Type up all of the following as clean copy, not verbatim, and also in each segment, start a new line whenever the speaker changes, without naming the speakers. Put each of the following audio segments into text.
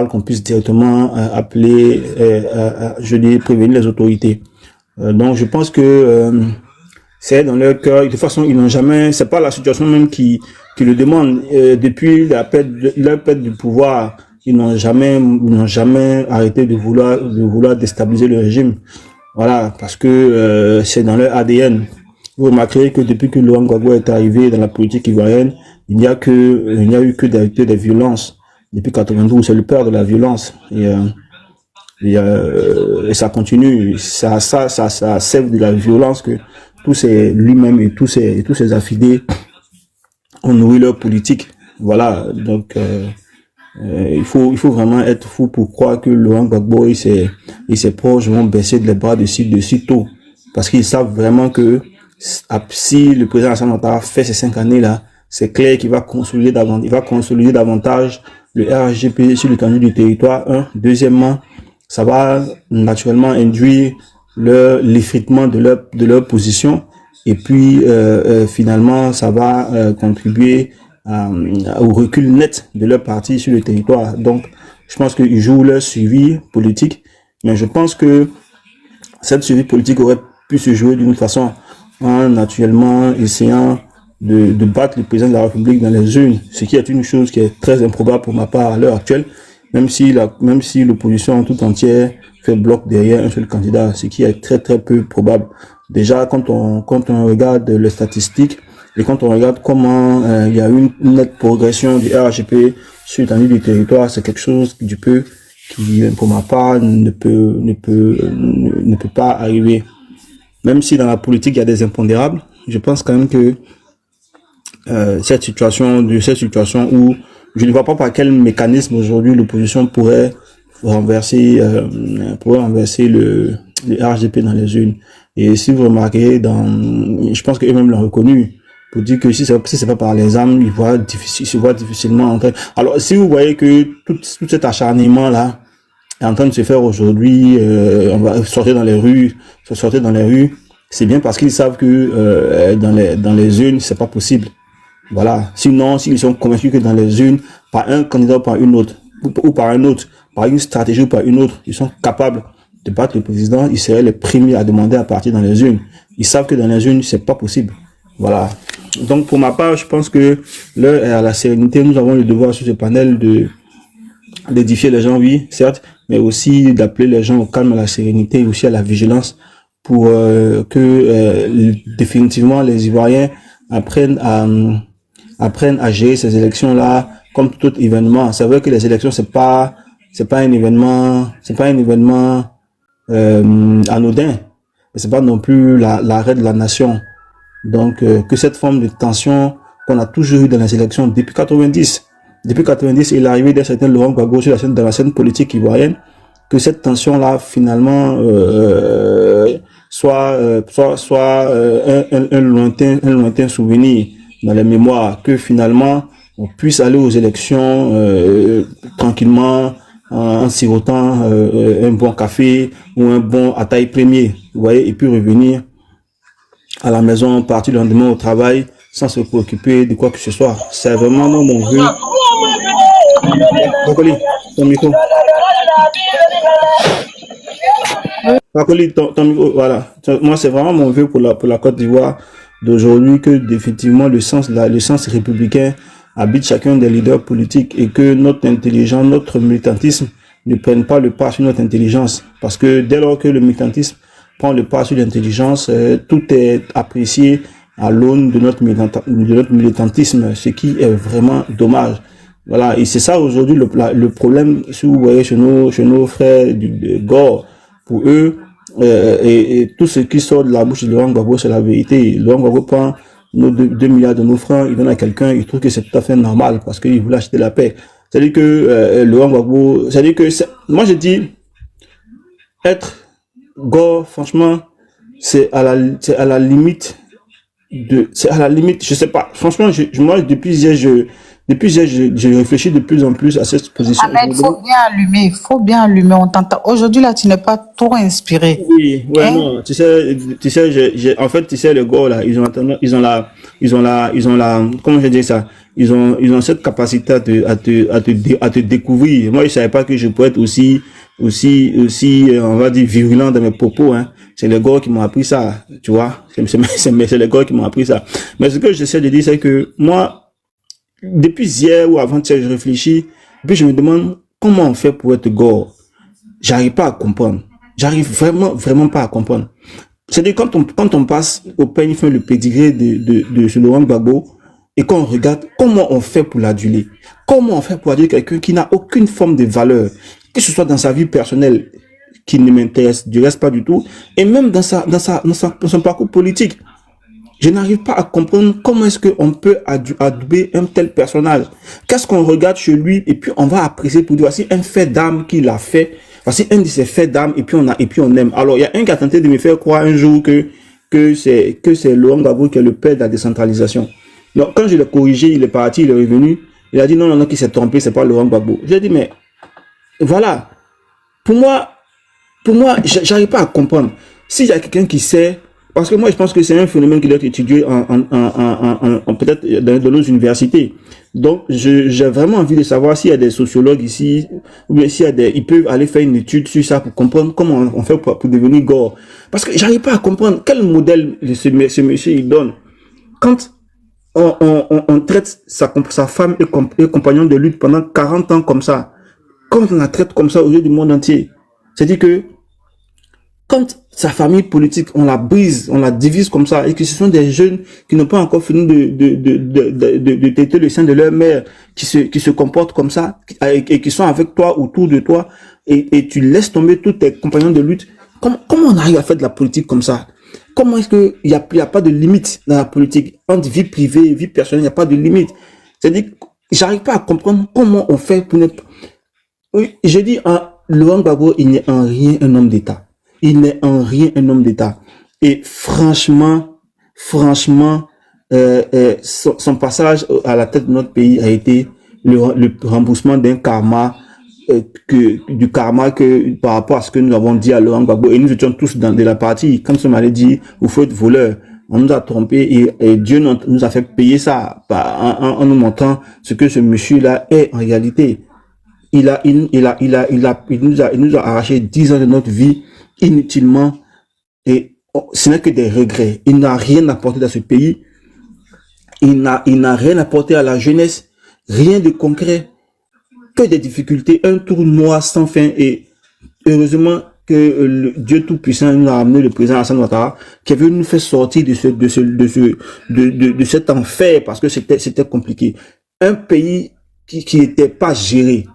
qu'on puisse directement appeler, je dis, prévenir les autorités. Donc, je pense que c'est dans leur cœur. De toute façon, ils n'ont jamais, c'est pas la situation même qui le demande. Depuis leur perte du pouvoir, ils n'ont jamais arrêté de vouloir déstabiliser le régime. Voilà, parce que c'est dans leur ADN. Vous remarquerez que depuis que Laurent Gbagbo est arrivé dans la politique ivoirienne, il n'y a eu que des violences. Depuis 92, c'est le père de la violence. Et ça continue. Ça sève de la violence que lui-même et tous ses affidés ont nourri leur politique. Voilà. Donc, il faut vraiment être fou pour croire que Laurent Gbagbo et ses proches vont baisser les bras de sitôt. Parce qu'ils savent vraiment que si le président Alassane Ouattara fait ces 5 années-là, c'est clair qu'il va consolider davantage le RHGP sur l'étendue du territoire. Deuxièmement, ça va naturellement induire l'effritement de leur position. Et puis, finalement, ça va contribuer au recul net de leur parti sur le territoire. Donc, je pense qu'ils jouent leur suivi politique. Mais je pense que cette suivi politique aurait pu se jouer d'une façon en naturellement essayant de battre le président de la République dans les urnes, ce qui est une chose qui est très improbable pour ma part à l'heure actuelle, même si l'opposition tout entière fait bloc derrière un seul candidat, ce qui est très très peu probable. Déjà, quand on regarde les statistiques et quand on regarde comment il y a une nette progression du RHGP sur l'étendue du territoire, c'est quelque chose qui pour ma part ne peut pas arriver. Même si dans la politique il y a des impondérables, je pense quand même que cette situation où je ne vois pas par quel mécanisme aujourd'hui l'opposition pourrait renverser le RHDP dans les urnes. Et si vous remarquez, je pense qu'eux-mêmes l'ont reconnu, pour dire que si c'est pas par les armes, ils se voient difficilement entrer. Alors, si vous voyez que tout cet acharnement-là est en train de se faire aujourd'hui, on va sortir dans les rues, c'est bien parce qu'ils savent que dans les urnes, c'est pas possible. Voilà. Sinon, s'ils sont convaincus que dans les urnes, par un candidat ou par une autre, ou par un autre, par une stratégie ou par une autre, ils sont capables de battre le président, ils seraient les premiers à demander à partir dans les urnes. Ils savent que dans les urnes, c'est pas possible. Voilà. Donc, pour ma part, je pense que l'heure est à la sérénité. Nous avons le devoir sur ce panel d'édifier les gens, oui, certes, mais aussi d'appeler les gens au calme, à la sérénité et aussi à la vigilance pour que définitivement les Ivoiriens apprennent à gérer ces élections-là comme tout autre événement. C'est vrai que les élections, c'est pas un événement anodin. Et c'est pas non plus l'arrêt de la nation. Donc, que cette forme de tension qu'on a toujours eu dans les élections depuis 90, et l'arrivée d'un certain Laurent Gbagbo dans la scène politique ivoirienne, que cette tension-là, finalement, soit un lointain souvenir dans les mémoires, que finalement, on puisse aller aux élections tranquillement, en sirotant un bon café ou un bon à taille premier, vous voyez, et puis revenir à la maison, partir le lendemain au travail, sans se préoccuper de quoi que ce soit. C'est vraiment mon vœu. Fakoli, ton micro. Fakoli, ton micro, voilà. Moi, c'est vraiment mon vœu pour la Côte d'Ivoire d'aujourd'hui, que définitivement le sens républicain habite chacun des leaders politiques et que notre intelligence, notre militantisme ne prenne pas le pas sur notre intelligence. Parce que dès lors que le militantisme prend le pas sur l'intelligence, tout est apprécié à l'aune de notre militantisme, ce qui est vraiment dommage. Voilà, et c'est ça aujourd'hui le problème, si vous voyez chez nos frères de Gore, pour eux, et tout ce qui sort de la bouche de Laurent Gbagbo, c'est la vérité. Laurent Gbagbo prend nos 2 milliards de nos francs, il donne à quelqu'un, il trouve que c'est tout à fait normal parce qu'il voulait acheter la paix. C'est-à-dire que Laurent Gbagbo, c'est-à-dire que moi je dis, être Gore, franchement, c'est à la limite, je sais pas. Franchement, moi depuis hier, je réfléchis de plus en plus à cette position.
Ahmed, il faut bien allumer, on t'entend. Aujourd'hui, là, tu n'es pas trop inspiré.
Oui, ouais, hein? Non, tu sais, en fait, tu sais, les gars, là, ils ont la, comment je dis ça? ils ont cette capacité à te découvrir. Moi, je savais pas que je pourrais être aussi, on va dire, virulent dans mes propos, hein. C'est les gars qui m'ont appris ça, tu vois. C'est les gars qui m'ont appris ça. Mais ce que j'essaie de dire, c'est que moi, depuis hier ou avant-hier, je réfléchis, puis je me demande comment on fait pour être gore. J'arrive pas à comprendre. J'arrive vraiment pas à comprendre. C'est-à-dire, quand on passe au peigne fin le pédigré de Laurent Gbagbo, et qu'on regarde comment on fait pour l'aduler. Comment on fait pour aduler quelqu'un qui n'a aucune forme de valeur, que ce soit dans sa vie personnelle, qui ne m'intéresse du reste pas du tout, et même dans son parcours politique. Je n'arrive pas à comprendre comment est-ce qu'on peut adouber un tel personnage. Qu'est-ce qu'on regarde chez lui et puis on va apprécier pour dire voici un fait d'âme qu'il a fait. Voici un de ses faits d'âme et puis on aime. Alors il y a un qui a tenté de me faire croire un jour que c'est Laurent Gbagbo qui est le père de la décentralisation. Donc quand je l'ai corrigé, il est parti, il est revenu. Il a dit non, qui s'est trompé, c'est pas Laurent Gbagbo. J'ai dit mais voilà. Pour moi, j'arrive pas à comprendre. S'il y a quelqu'un qui sait. Parce que moi, je pense que c'est un phénomène qui doit être étudié peut-être dans nos universités. Donc, j'ai vraiment envie de savoir s'il y a des sociologues ici, ou bien s'il y a ils peuvent aller faire une étude sur ça pour comprendre comment on fait pour devenir gore. Parce que j'arrive pas à comprendre quel modèle ce monsieur il donne. Quand on traite sa femme et compagnon de lutte pendant 40 ans comme ça, quand on la traite comme ça au lieu du monde entier, c'est-à-dire que quand sa famille politique, on la brise, on la divise comme ça, et que ce sont des jeunes qui n'ont pas encore fini de téter le sein de leur mère, qui se comportent comme ça, et qui sont avec toi, autour de toi, et tu laisses tomber tous tes compagnons de lutte. Comment on arrive à faire de la politique comme ça? Comment est-ce qu'il y a pas de limite dans la politique? Entre vie privée et vie personnelle, il n'y a pas de limite. C'est-à-dire, j'arrive pas à comprendre comment on fait pour ne pas... Oui, je dis, Laurent Gbagbo, il n'est en rien un homme d'État. Il n'est en rien un homme d'État. Et franchement, son passage à la tête de notre pays a été le remboursement d'un karma, du karma que par rapport à ce que nous avons dit à Laurent Gbagbo. Et nous étions tous de la partie. Quand on m'avait dit, vous faites voleur, on nous a trompé et Dieu nous a fait payer ça en nous montrant ce que ce monsieur-là est en réalité. Il nous a arraché 10 ans de notre vie inutilement et ce n'est que des regrets. Il n'a rien apporté dans ce pays. Il n'a rien apporté à la jeunesse. Rien de concret. Que des difficultés. Un trou noir sans fin et heureusement que le Dieu Tout-Puissant nous a amené le président Alassane Ouattara qui avait nous fait sortir de cet enfer parce que c'était compliqué. Un pays qui n'était pas géré.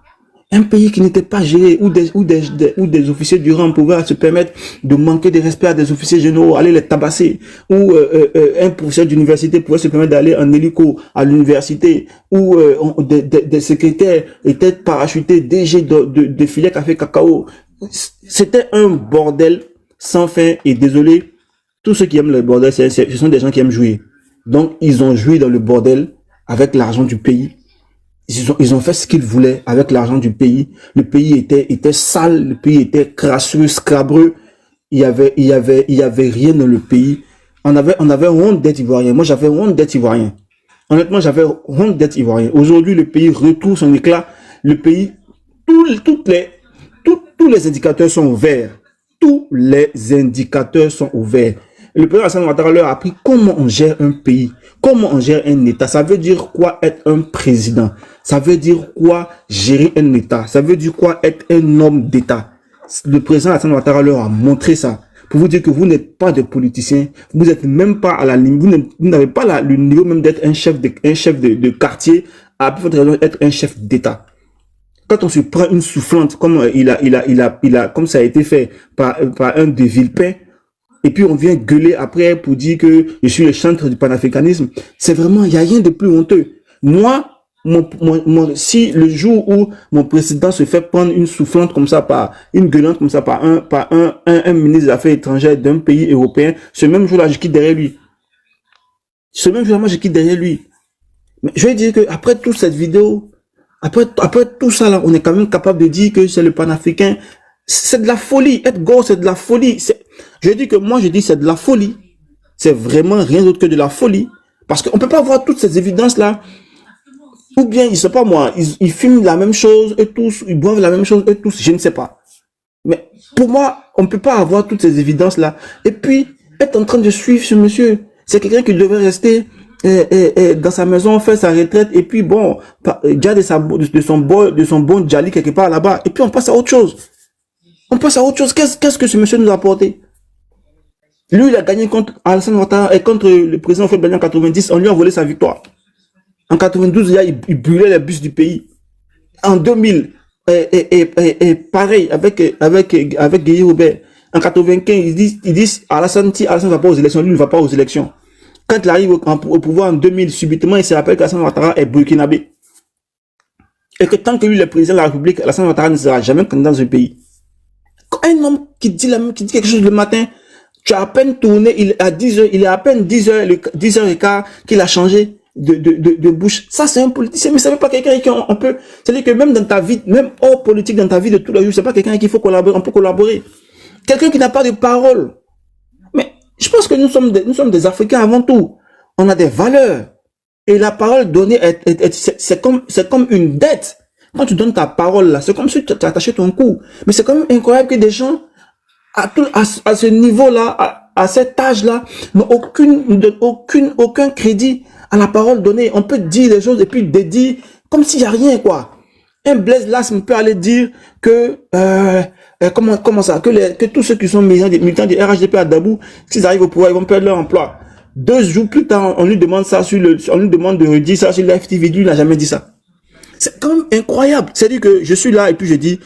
Un pays qui n'était pas géré, où des officiers du rang pouvaient se permettre de manquer de respect à des officiers généraux, aller les tabasser, où un professeur d'université pouvait se permettre d'aller en hélico à l'université, où des secrétaires étaient parachutés, DG de filière café cacao. C'était un bordel sans fin et désolé, tous ceux qui aiment le bordel, ce sont des gens qui aiment jouer. Donc, ils ont joué dans le bordel avec l'argent du pays. Ils ont fait ce qu'ils voulaient avec l'argent du pays. Le pays était sale, le pays était crasseux, scabreux. Il y avait rien dans le pays. On avait honte d'être ivoirien. Moi, j'avais honte d'être ivoirien. Honnêtement, j'avais honte d'être ivoirien. Aujourd'hui, le pays retrouve son éclat. Le pays, tous les indicateurs sont verts. Tous les indicateurs sont ouverts. Le président Alassane Ouattara leur a appris comment on gère un pays, comment on gère un État. Ça veut dire quoi être un président? Ça veut dire quoi gérer un État? Ça veut dire quoi être un homme d'État? Le président Alassane Ouattara leur a montré ça. Pour vous dire que vous n'êtes pas de politicien, vous n'êtes même pas à la limite, vous n'avez pas le niveau même d'être un chef de quartier, à plus forte raison être un chef d'État. Quand on se prend une soufflante, comme comme ça a été fait par un de Villepin, et puis on vient gueuler après pour dire que je suis le chantre du panafricanisme, c'est vraiment, il n'y a rien de plus honteux. Moi, si le jour où mon président se fait prendre une soufflante comme ça, une gueulante comme ça, par un ministre des Affaires étrangères d'un pays européen, ce même jour-là, je quitte derrière lui. Ce même jour-là, moi, je quitte derrière lui. Mais je vais dire que après toute cette vidéo, après tout ça là, on est quand même capable de dire que c'est le panafricain. C'est de la folie. Être gore, c'est de la folie. Je dis que moi, je dis c'est de la folie. C'est vraiment rien d'autre que de la folie. Parce qu'on ne peut pas voir toutes ces évidences-là. Ou bien, ils sais pas moi, ils filment la même chose, eux tous, ils boivent la même chose, eux tous, je ne sais pas. Mais pour moi, on ne peut pas avoir toutes ces évidences-là. Et puis, être en train de suivre ce monsieur, c'est quelqu'un qui devrait rester dans sa maison, faire sa retraite, et puis bon, garder de son bon Djali quelque part là-bas, et puis on passe à autre chose. On passe à autre chose. Qu'est-ce que ce monsieur nous a apporté? Lui, il a gagné contre Alassane Ouattara et contre le président Fabre en 90, on lui a volé sa victoire. En 92, il brûlait les bus du pays. En 2000, pareil, avec Guy Robert. En 95, ils disent Alassane ne va pas aux élections, lui ne va pas aux élections. Quand il arrive au pouvoir en 2000, subitement, il se rappelle qu'Alassane Ouattara est burkinabé. Et que tant que lui, le président de la République, Alassane Ouattara ne sera jamais candidat dans ce pays. Quand un homme qui dit quelque chose le matin, tu as à peine tourné, il est à peine 10h15 qu'il a changé de bouche. Ça, c'est un politicien, mais c'est même pas quelqu'un qui on peut, c'est-à-dire que même dans ta vie, même hors politique, dans ta vie de tous les jours, c'est pas quelqu'un qu'il faut collaborer, on peut collaborer. Quelqu'un qui n'a pas de parole. Mais je pense que nous sommes des Africains avant tout. On a des valeurs. Et la parole donnée, c'est comme une dette. Quand tu donnes ta parole là, c'est comme si tu attachais ton cou. Mais c'est quand même incroyable que des gens, à ce niveau-là, à cet âge-là, n'ont aucun crédit à la parole donnée. On peut dire les choses et puis dédier comme s'il n'y a rien, quoi. Un Blaise Lasme peut aller dire que, comment ça, que tous ceux qui sont militants du RHDP à Dabou, s'ils arrivent au pouvoir, ils vont perdre leur emploi. 2 jours plus tard, on lui demande ça on lui demande de redire ça sur l'FTV, lui, il n'a jamais dit ça. C'est quand même incroyable. C'est-à-dire que je suis là et puis je dis,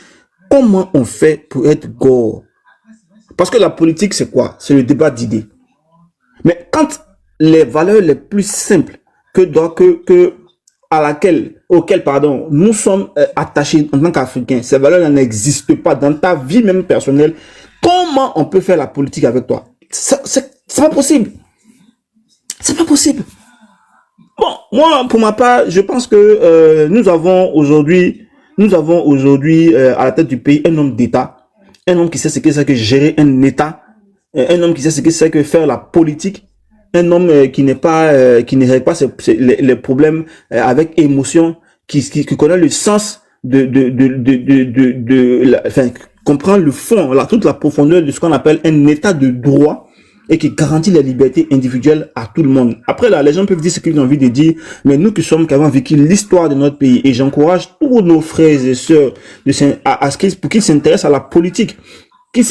comment on fait pour être gore? Parce que la politique, c'est quoi? C'est le débat d'idées. Mais quand les valeurs les plus simples auxquelles nous sommes attachés en tant qu'Africains, ces valeurs n'existent pas dans ta vie même personnelle, comment on peut faire la politique avec toi? C'est pas possible. C'est pas possible. Bon, moi, pour ma part, je pense que nous avons aujourd'hui à la tête du pays un homme d'État, un homme qui sait ce que c'est que gérer un État, un homme qui sait ce que c'est que faire la politique, un homme qui ne règle pas les problèmes avec émotion, qui connaît le sens comprend le fond, toute la profondeur de ce qu'on appelle un État de droit, et qui garantit la liberté individuelle à tout le monde. Après là, les gens peuvent dire ce qu'ils ont envie de dire, mais nous qui avons vécu l'histoire de notre pays, et j'encourage tous nos frères et sœurs pour qu'ils s'intéressent à la politique, qu'ils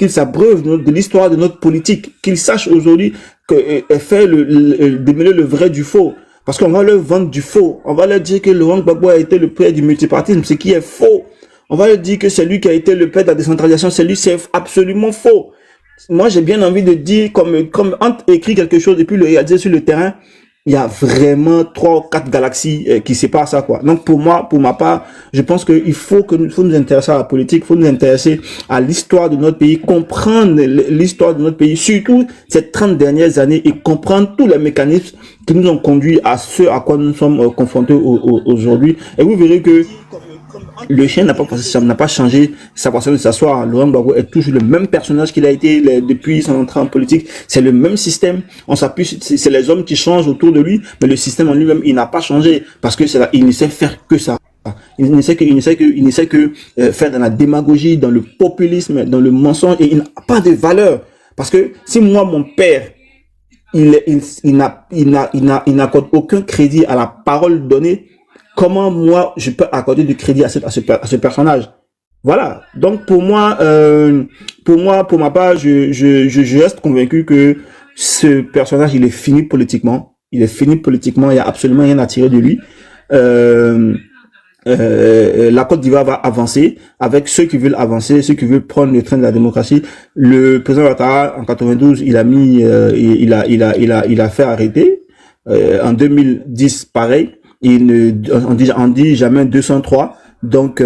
s'abreuvent de l'histoire de notre politique, qu'ils sachent aujourd'hui démêler le vrai du faux. Parce qu'on va leur vendre du faux. On va leur dire que Laurent Gbagbo a été le père du multipartisme, ce qui est faux. On va lui dire que c'est lui qui a été le père de la décentralisation, c'est absolument faux. Moi, j'ai bien envie de dire, comme entre écrit quelque chose et puis le réaliser sur le terrain, il y a vraiment 3 ou 4 galaxies qui séparent ça, quoi. Donc, pour ma part, je pense qu'il faut nous intéresser à la politique, il faut nous intéresser à l'histoire de notre pays, comprendre l'histoire de notre pays, surtout ces 30 dernières années, et comprendre tous les mécanismes qui nous ont conduit à ce à quoi nous sommes confrontés aujourd'hui. Et vous verrez que le chien n'a pas changé sa façon de s'asseoir. Laurent Gbagbo est toujours le même personnage qu'il a été depuis son entrée en politique. C'est le même système. On s'appuie, c'est les hommes qui changent autour de lui, mais le système en lui-même, il n'a pas changé parce que il ne sait faire que ça. Il ne sait que faire dans la démagogie, dans le populisme, dans le mensonge, et il n'a pas de valeur. Parce que si moi, mon père, il n'accorde aucun crédit à la parole donnée, comment moi je peux accorder du crédit à ce personnage? Voilà. Donc pour moi, pour ma part, je reste convaincu que ce personnage, il est fini politiquement. Il est fini politiquement. Il y a absolument rien à tirer de lui. La Côte d'Ivoire va avancer avec ceux qui veulent avancer, ceux qui veulent prendre le train de la démocratie. Le président Ouattara, en 92, il a fait arrêter. En 2010, pareil. On dit jamais 203. Donc,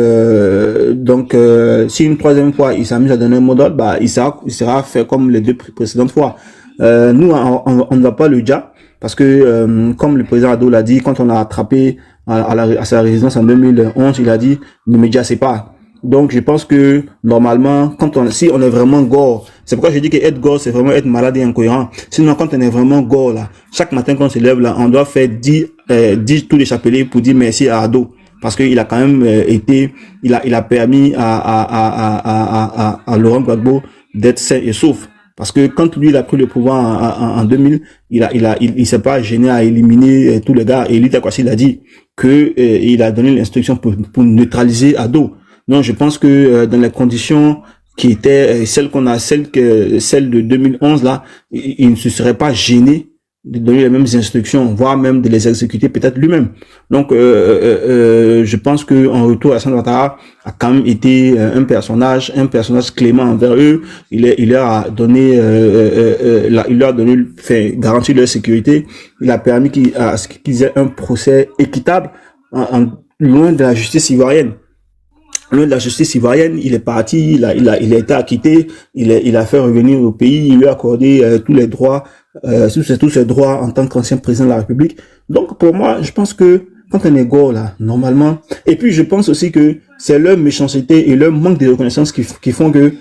si une troisième fois il s'amuse à donner un mot d'ordre, bah, il sera fait comme les 2 précédentes fois. Nous, on ne va pas le dire parce que, comme le président Ado l'a dit, quand on l'a attrapé à sa résidence en 2011, il a dit, ne me diassez pas. Donc, je pense que, normalement, si on est vraiment gore, c'est pourquoi je dis que être gore, c'est vraiment être malade et incohérent. Sinon, quand on est vraiment gore, là, chaque matin quand on se lève, là, on doit faire 10 tous les chapelets pour dire merci à Ado. Parce qu'il a quand même il a permis à Laurent Gbagbo d'être sain et sauf. Parce que quand lui, il a pris le pouvoir en 2000, il s'est pas gêné à éliminer tous les gars. Et Lita Kwasi, il a dit que il a donné l'instruction pour neutraliser Ado. Donc, je pense que dans les conditions qui étaient celles de 2011 là, il ne se serait pas gêné de donner les mêmes instructions, voire même de les exécuter peut-être lui-même. Donc, je pense que en retour, Alassane Ouattara a quand même été un personnage clément envers eux. Il leur a donné, garanti leur sécurité. Il a permis qu'ils aient un procès équitable, loin de la justice ivoirienne. Loin de la justice ivoirienne, il est parti, il a été acquitté, il a fait revenir au pays, il lui a accordé tous les droits, tous ses droits en tant qu'ancien président de la République. Donc pour moi, je pense que quand on est gore là, normalement, et puis je pense aussi que c'est leur méchanceté et leur manque de reconnaissance qui font que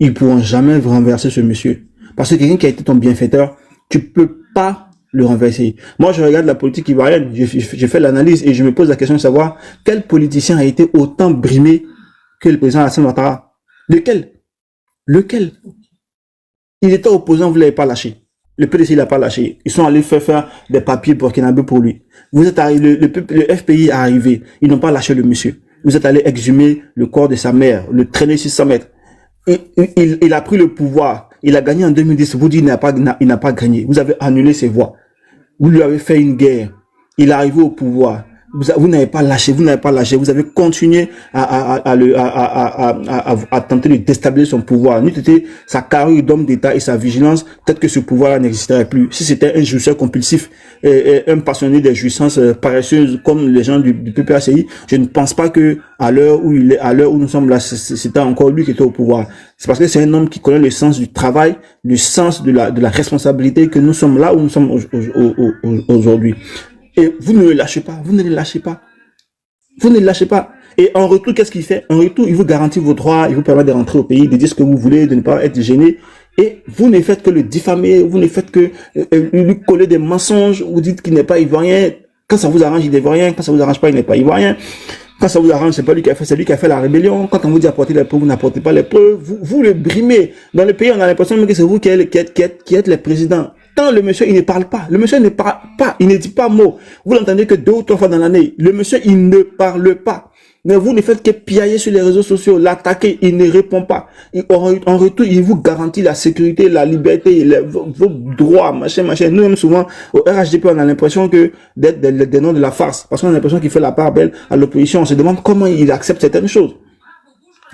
ils pourront jamais renverser ce monsieur. Parce que quelqu'un qui a été ton bienfaiteur, tu peux pas le renverser. Moi, je regarde la politique ivoirienne, j'ai fait l'analyse et je me pose la question de savoir quel politicien a été autant brimé que le président Alassane Ouattara. Lequel? Il était opposant, vous l'avez pas lâché. Le PDC, il l'a pas lâché. Ils sont allés faire des papiers burkinabé pour lui. Vous êtes arrivé, le FPI est arrivé. Ils n'ont pas lâché le monsieur. Vous êtes allé exhumer le corps de sa mère, le traîner 600 mètres. Il a pris le pouvoir. Il a gagné en 2010. Vous dites il n'a pas gagné. Vous avez annulé ses voix. Vous lui avez fait une guerre. Il est arrivé au pouvoir. Vous n'avez pas lâché. Vous avez continué à tenter de déstabiliser son pouvoir. N'eût été sa carrure d'homme d'État et sa vigilance, peut-être que ce pouvoir-là n'existerait plus. Si c'était un jouisseur compulsif, un passionné des jouissances paresseuses comme les gens du PPACI, je ne pense pas que à l'heure où nous sommes là, c'était encore lui qui était au pouvoir. C'est parce que c'est un homme qui connaît le sens du travail, le sens de la responsabilité que nous sommes là où nous sommes aujourd'hui. Et vous ne le lâchez pas, vous ne le lâchez pas. Et en retour, qu'est-ce qu'il fait? En retour, il vous garantit vos droits, il vous permet de rentrer au pays, de dire ce que vous voulez, de ne pas être gêné. Et vous ne faites que le diffamer, vous ne faites que lui coller des mensonges, vous dites qu'il n'est pas ivoirien. Quand ça vous arrange, il est ivoirien. Quand ça vous arrange pas, il n'est pas ivoirien. Quand ça vous arrange, c'est pas lui qui a fait, c'est lui qui a fait la rébellion. Quand on vous dit apporter les preuves, vous n'apportez pas les preuves. Vous le brimez. Dans le pays, on a l'impression que c'est vous qui êtes les présidents. Quand le monsieur, il ne parle pas. Le monsieur ne parle pas. Il ne dit pas mot. Vous l'entendez que 2 ou 3 fois dans l'année. Le monsieur, il ne parle pas. Mais vous ne faites que piailler sur les réseaux sociaux, l'attaquer, il ne répond pas. En retour, il vous garantit la sécurité, la liberté, vos droits, machin. Nous-mêmes, souvent, au RHDP, on a l'impression que d'être des noms de la farce. Parce qu'on a l'impression qu'il fait la part belle à l'opposition. On se demande comment il accepte certaines choses.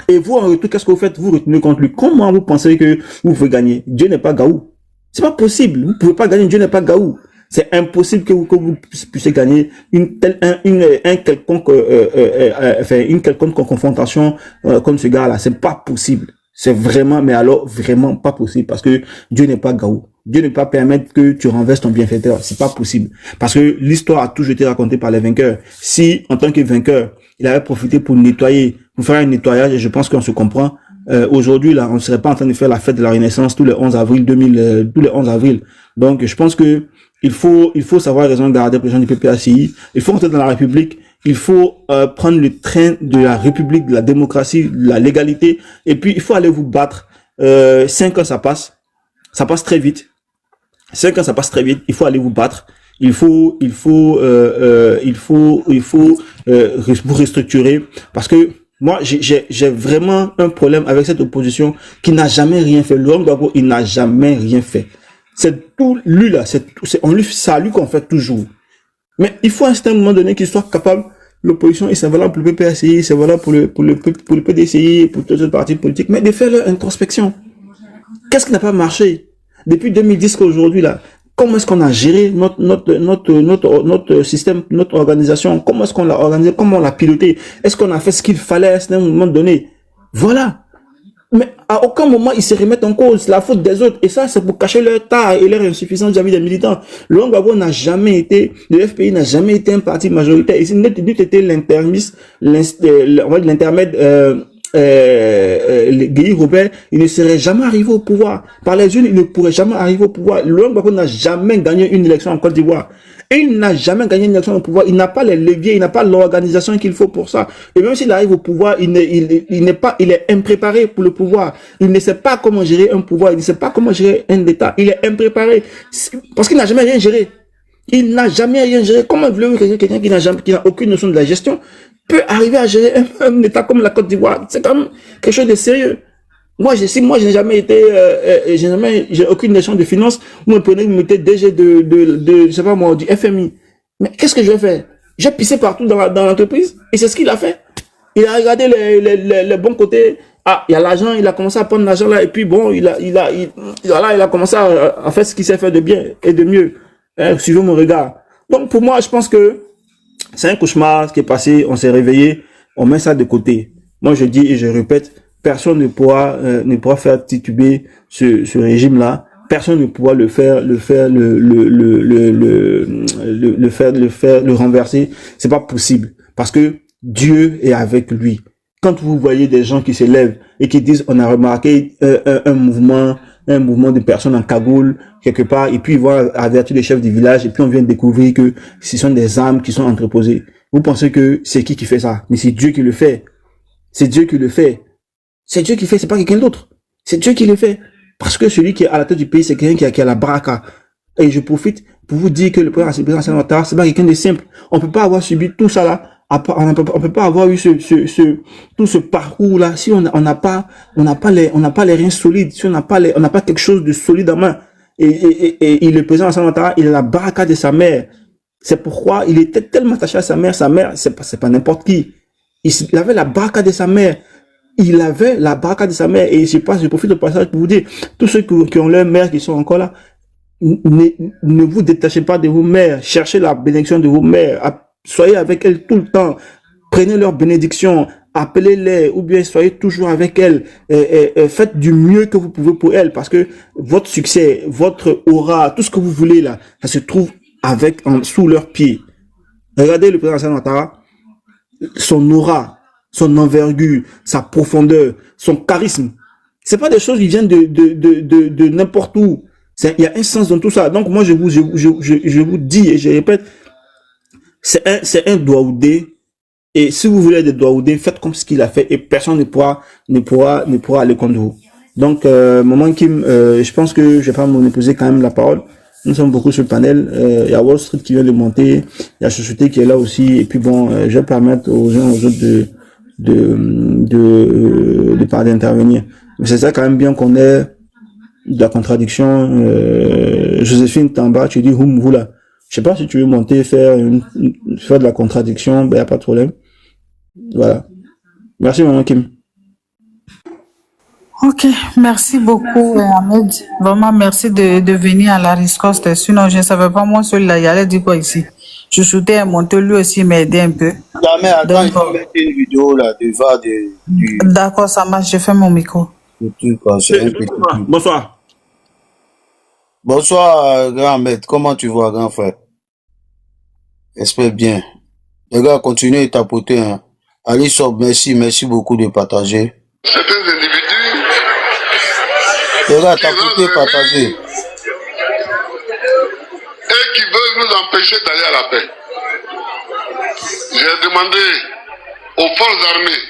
Et vous, en retour, qu'est-ce que vous faites? Vous retenez contre lui. Comment vous pensez que vous pouvez gagner? Dieu n'est pas Gaou. C'est pas possible. Vous pouvez pas gagner. Dieu n'est pas Gaou. C'est impossible que vous puissiez gagner une quelconque confrontation comme ce gars-là. C'est pas possible. C'est vraiment, mais alors vraiment pas possible parce que Dieu n'est pas Gaou. Dieu ne peut pas permettre que tu renverses ton bienfaiteur. C'est pas possible. Parce que l'histoire a toujours été racontée par les vainqueurs. Si, en tant que vainqueur, il avait profité pour nettoyer, pour faire un nettoyage, et je pense qu'on se comprend, aujourd'hui, là, on ne serait pas en train de faire la fête de la Renaissance tous les 11 avril tous les 11 avril. Donc, je pense que il faut savoir raison garder pour les gens du PPACI. Il faut entrer dans la République. Il faut prendre le train de la République, de la démocratie, de la légalité. Et puis, il faut aller vous battre. 5 ans, ça passe. Ça passe très vite. 5 ans, ça passe très vite. Il faut aller vous battre. Il faut vous restructurer. Parce que moi, j'ai vraiment un problème avec cette opposition qui n'a jamais rien fait. Laurent Gbagbo, il n'a jamais rien fait. C'est tout lui là, c'est à lui qu'on fait toujours. Mais il faut à un moment donné qu'il soit capable, l'opposition, et c'est valable pour le PPACI, c'est valable pour le PDCI, pour toutes les partis politiques, mais de faire leur introspection. Qu'est-ce qui n'a pas marché? Depuis 2010 qu'aujourd'hui là, comment est-ce qu'on a géré notre système, notre organisation? Comment est-ce qu'on l'a organisé? Comment on l'a piloté? Est-ce qu'on a fait ce qu'il fallait à un moment donné? Voilà. Mais à aucun moment, ils se remettent en cause la faute des autres. Et ça, c'est pour cacher leur tard et leur insuffisance vis-à-vis des militants. Laurent Gbagbo n'a jamais été, le FPI n'a jamais été un parti majoritaire. Ici, n'était été l'intermède Guy Robert, il ne serait jamais arrivé au pouvoir. Par les urnes, il ne pourrait jamais arriver au pouvoir. Laurent Gbagbo n'a jamais gagné une élection en Côte d'Ivoire. Et il n'a jamais gagné une élection au pouvoir. Il n'a pas les leviers, il n'a pas l'organisation qu'il faut pour ça. Et même s'il arrive au pouvoir, il est impréparé pour le pouvoir. Il ne sait pas comment gérer un pouvoir. Il ne sait pas comment gérer un État. Il est impréparé. Parce qu'il n'a jamais rien géré. Il n'a jamais rien géré. Comment voulez-vous que quelqu'un qui n'a aucune notion de la gestion peut arriver à gérer un État comme la Côte d'Ivoire? C'est quand même quelque chose de sérieux. Moi, je n'ai jamais été, j'ai aucune notion de finance. Vous me prenez, vous me mettez DG je sais pas moi, du FMI. Mais qu'est-ce que je vais faire? J'ai pissé partout dans l'entreprise et c'est ce qu'il a fait. Il a regardé les bons côtés. Ah, il y a l'argent, il a commencé à prendre l'argent là et puis bon, il a commencé à faire ce qu'il sait faire de bien et de mieux. Suivez mon regard. Donc pour moi, je pense que c'est un cauchemar qui est passé, on s'est réveillé, on met ça de côté. Moi je dis et je répète, personne ne pourra faire tituber ce régime-là. Personne ne pourra le renverser. C'est pas possible. Parce que Dieu est avec lui. Quand vous voyez des gens qui se lèvent et qui disent, on a remarqué un mouvement de personnes en cagoule, quelque part, et puis ils vont avertir les chefs du village, et puis on vient de découvrir que ce sont des armes qui sont entreposées. Vous pensez que c'est qui fait ça? Mais c'est Dieu qui le fait. C'est Dieu qui le fait. C'est Dieu qui fait, c'est pas quelqu'un d'autre. C'est Dieu qui le fait. Parce que celui qui est à la tête du pays, c'est quelqu'un qui a la baraka. Et je profite pour vous dire que le président Ouattara, c'est pas quelqu'un de simple. On peut pas avoir subi tout ça là. On peut pas avoir eu tout ce parcours là si on n'a pas les reins solides, si on n'a pas quelque chose de solide en main. Et le président Alassane Ouattara, il a la baraka de sa mère. C'est pourquoi il était tellement attaché à sa mère. Sa mère, c'est pas n'importe qui. Il avait la baraka de sa mère. Il avait la baraka de sa mère. Et je profite de passage pour vous dire, tous ceux qui ont leur mère, qui sont encore là, ne vous détachez pas de vos mères. Cherchez la bénédiction de vos mères. Soyez avec elles tout le temps. Prenez leur bénédiction. Appelez-les ou bien soyez toujours avec elles. Faites du mieux que vous pouvez pour elles parce que votre succès, votre aura, tout ce que vous voulez là, ça se trouve sous leurs pieds. Regardez le président Alassane Ouattara, son aura, son envergure, sa profondeur, son charisme. C'est pas des choses qui viennent de n'importe où. Il y a un sens dans tout ça. Donc moi je vous dis et je répète, c'est un Douaoudé. Et si vous voulez des Douaoudé, faites comme ce qu'il a fait et personne ne pourra aller contre vous. Donc Maman Kim, je pense que je vais pas m'opposer quand même la parole. Nous sommes beaucoup sur le panel. Il y a Wall Street qui vient de monter, il y a la société qui est là aussi. Et puis bon, je vais permettre aux uns aux autres de parler, d'intervenir. Mais c'est ça quand même bien qu'on ait de la contradiction. Joséphine Tamba, tu dis Humvula. Je sais pas si tu veux monter, faire de la contradiction, ben y a pas de problème. Voilà. Merci Maman Kim.
Ok, merci beaucoup Ahmed. Vraiment merci de venir à la riposte. Sinon je ne savais pas moi seul là, il allait dire quoi ici. Je shootais un monteur, lui aussi m'aider un peu.
Mais attends, il faut mettre une vidéo là devant du...
D'accord, ça marche, je fais mon micro.
Bonsoir.
Bonsoir grand maître, comment tu vas grand frère? J'espère bien. Les gars, continuez de tapoter. Hein. Ali Sob, merci beaucoup de partager.
Certains individus.
Les gars, tapotez, partagez.
Et qui veulent nous empêcher d'aller à la paix. J'ai demandé aux forces armées,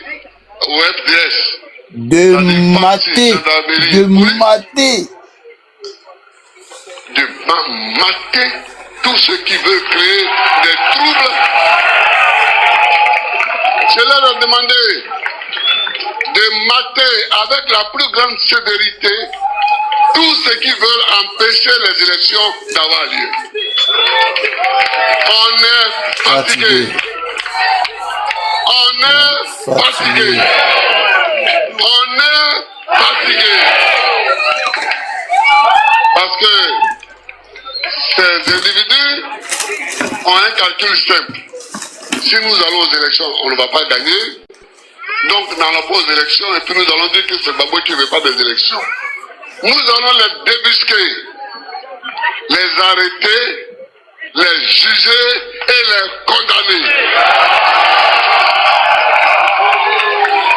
au FDS,
de mater
tous ceux qui veulent créer des troubles. Je leur ai demandé de mater avec la plus grande sévérité tous ceux qui veulent empêcher les élections d'avoir lieu. On est fatigué. On est fatigué. On est fatigué. Parce que ces individus ont un calcul simple. Si nous allons aux élections, on ne va pas gagner. Donc, n'allons pas aux élections et puis nous allons dire que c'est Gbagbo qui ne veut pas des élections. Nous allons les débusquer, les arrêter, les juger et les condamner.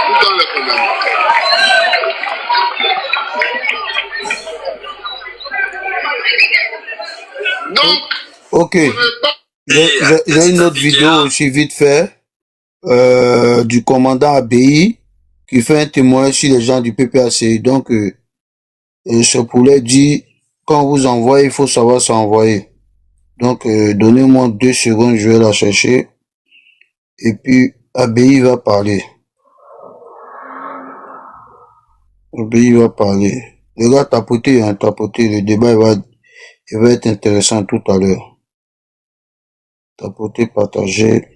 Nous allons les condamner.
Ok.
Vous n'avez pas
J'ai une autre vidéo aussi vite fait du commandant ABI qui fait un témoignage sur les gens du PPAC. Donc, ce poulet dit, quand vous envoyez, il faut savoir s'envoyer. Donc, donnez-moi 2 secondes, je vais la chercher. Et puis, ABI va parler. ABI va parler. Les gars, tapotez, hein, tapotez. Le débat, il va être intéressant tout à l'heure. Tapotez, partagez.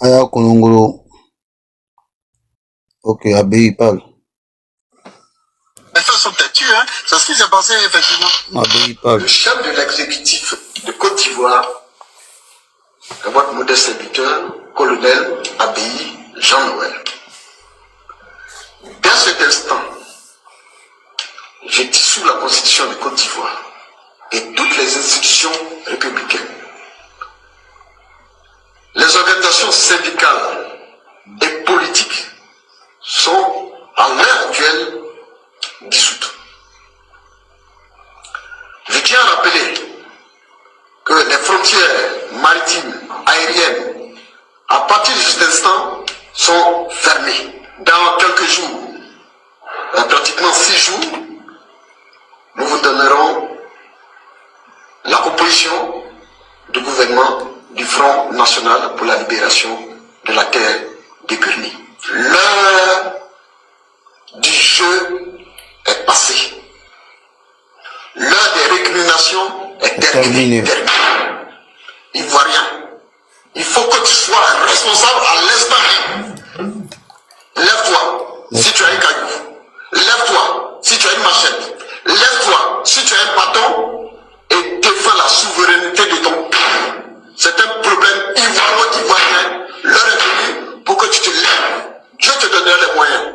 Aya Konongolo. Ok, ABI parle.
Les faits sont têtus, hein. C'est ce qui s'est passé, effectivement.
ABI parle.
Le chef de l'exécutif de Côte d'Ivoire, votre modeste serviteur, colonel ABI Jean-Noël. Dès cet instant, je dissous la constitution de Côte d'Ivoire et toutes les institutions républicaines. Les organisations syndicales et politiques sont, à l'heure actuelle, dissoutes. Je tiens à rappeler que les frontières maritimes, aériennes, à partir de cet instant, sont fermées. Dans quelques jours, pratiquement 6 jours, nous vous donnerons la composition du gouvernement du Front National pour la libération de la terre des Gurnis. L'heure du jeu est passée. L'heure des récriminations est terminée. Ivoirien, il faut que tu sois responsable à l'instant. Lève-toi si tu as un caillou. Lève-toi si tu as une machette. Lève-toi si tu as un bâton et défends la souveraineté de ton pays. C'est un problème ivoiro-ivoirien. L'heure est venue pour que tu te lèves. Dieu te donnera les moyens.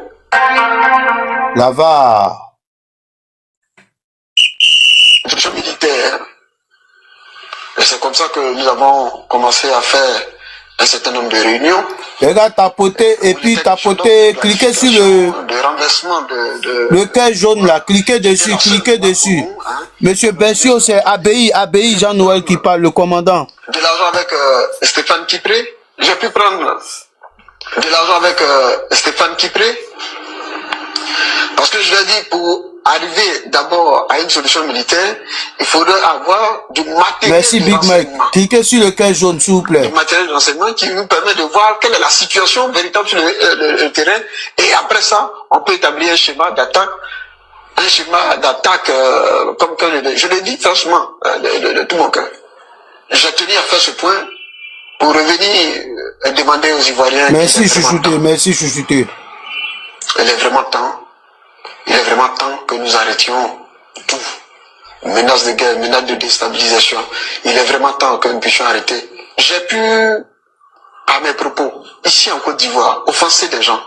Lava.
Militaire. Et c'est comme ça que nous avons commencé à faire un certain nombre de réunions.
Les gars, tapotez et puis tapotez, cliquez sur le cœur jaune là, cliquez dessus, cliquez dessus. Monsieur Bensio, c'est ABI Jean-Noël qui parle, le commandant.
De l'argent avec Stéphane Kipré. J'ai pu prendre de l'argent avec Stéphane Kipré. Parce que je l'ai dit, pour arriver d'abord à une solution militaire, il faudrait avoir du matériel.
Merci Big Mike. Cliquez sur le cœur jaune, s'il vous plaît.
Du matériel d'enseignement qui nous permet de voir quelle est la situation véritable sur le terrain. Et après ça, on peut établir un schéma d'attaque. Un schéma d'attaque, comme je l'ai dit franchement, de tout mon cœur. J'ai tenu à faire ce point pour revenir et demander aux Ivoiriens.
Merci chouchouté, merci chouchouté.
Il est vraiment temps. Il est vraiment temps que nous arrêtions tout. Menace de guerre, menace de déstabilisation. Il est vraiment temps que nous puissions arrêter. J'ai pu, à mes propos, ici en Côte d'Ivoire, offenser des gens.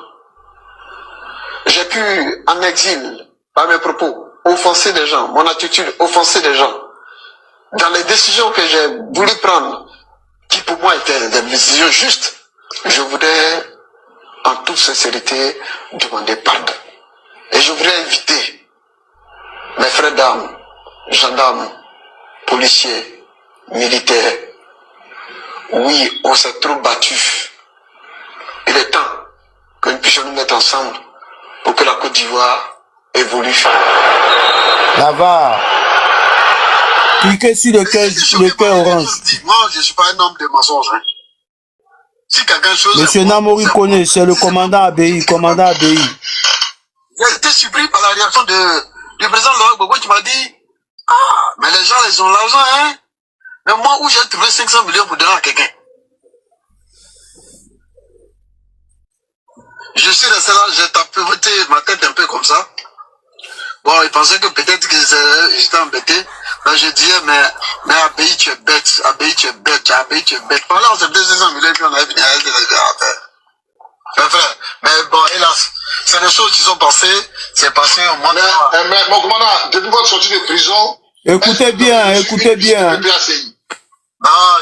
J'ai pu, en exil, par mes propos, offenser des gens. Mon attitude, offenser des gens. Dans les décisions que j'ai voulu prendre, qui pour moi étaient des décisions justes, je voudrais, en toute sincérité, demander pardon. Et je voudrais inviter mes frères d'armes, gendarmes, policiers, militaires. Oui, on s'est trop battus. Il est temps que nous puissions nous mettre ensemble pour que la Côte d'Ivoire évolue.
Là-bas. Cliquez sur le cœur orange.
Moi, je ne suis pas un homme de mensonge. Hein. Si quelque chose.
Monsieur Namori connaît, c'est le commandant ABI, commandant ABI.
J'ai été surpris par la réaction du président Laurent Gbagbo qui m'a dit ah, mais les gens, ils ont l'argent, hein. Mais moi, où j'ai trouvé 500 millions pour donner à quelqu'un? Je suis resté là, j'ai tapé ma tête un peu comme ça. Bon, ils pensaient que peut-être que j'étais embêté. Là, je disais, mais ABI, tu es bête. ABI, tu es bête. ABI, tu es bête. Par là, on s'est fait 500 millions et puis on avait fini avec les affaires. Mais bon, hélas, c'est des choses qui sont passées, c'est passé au monde.
Mais mon commandant, depuis votre sortie de prison,
écoutez bien, écoutez bien.
Non,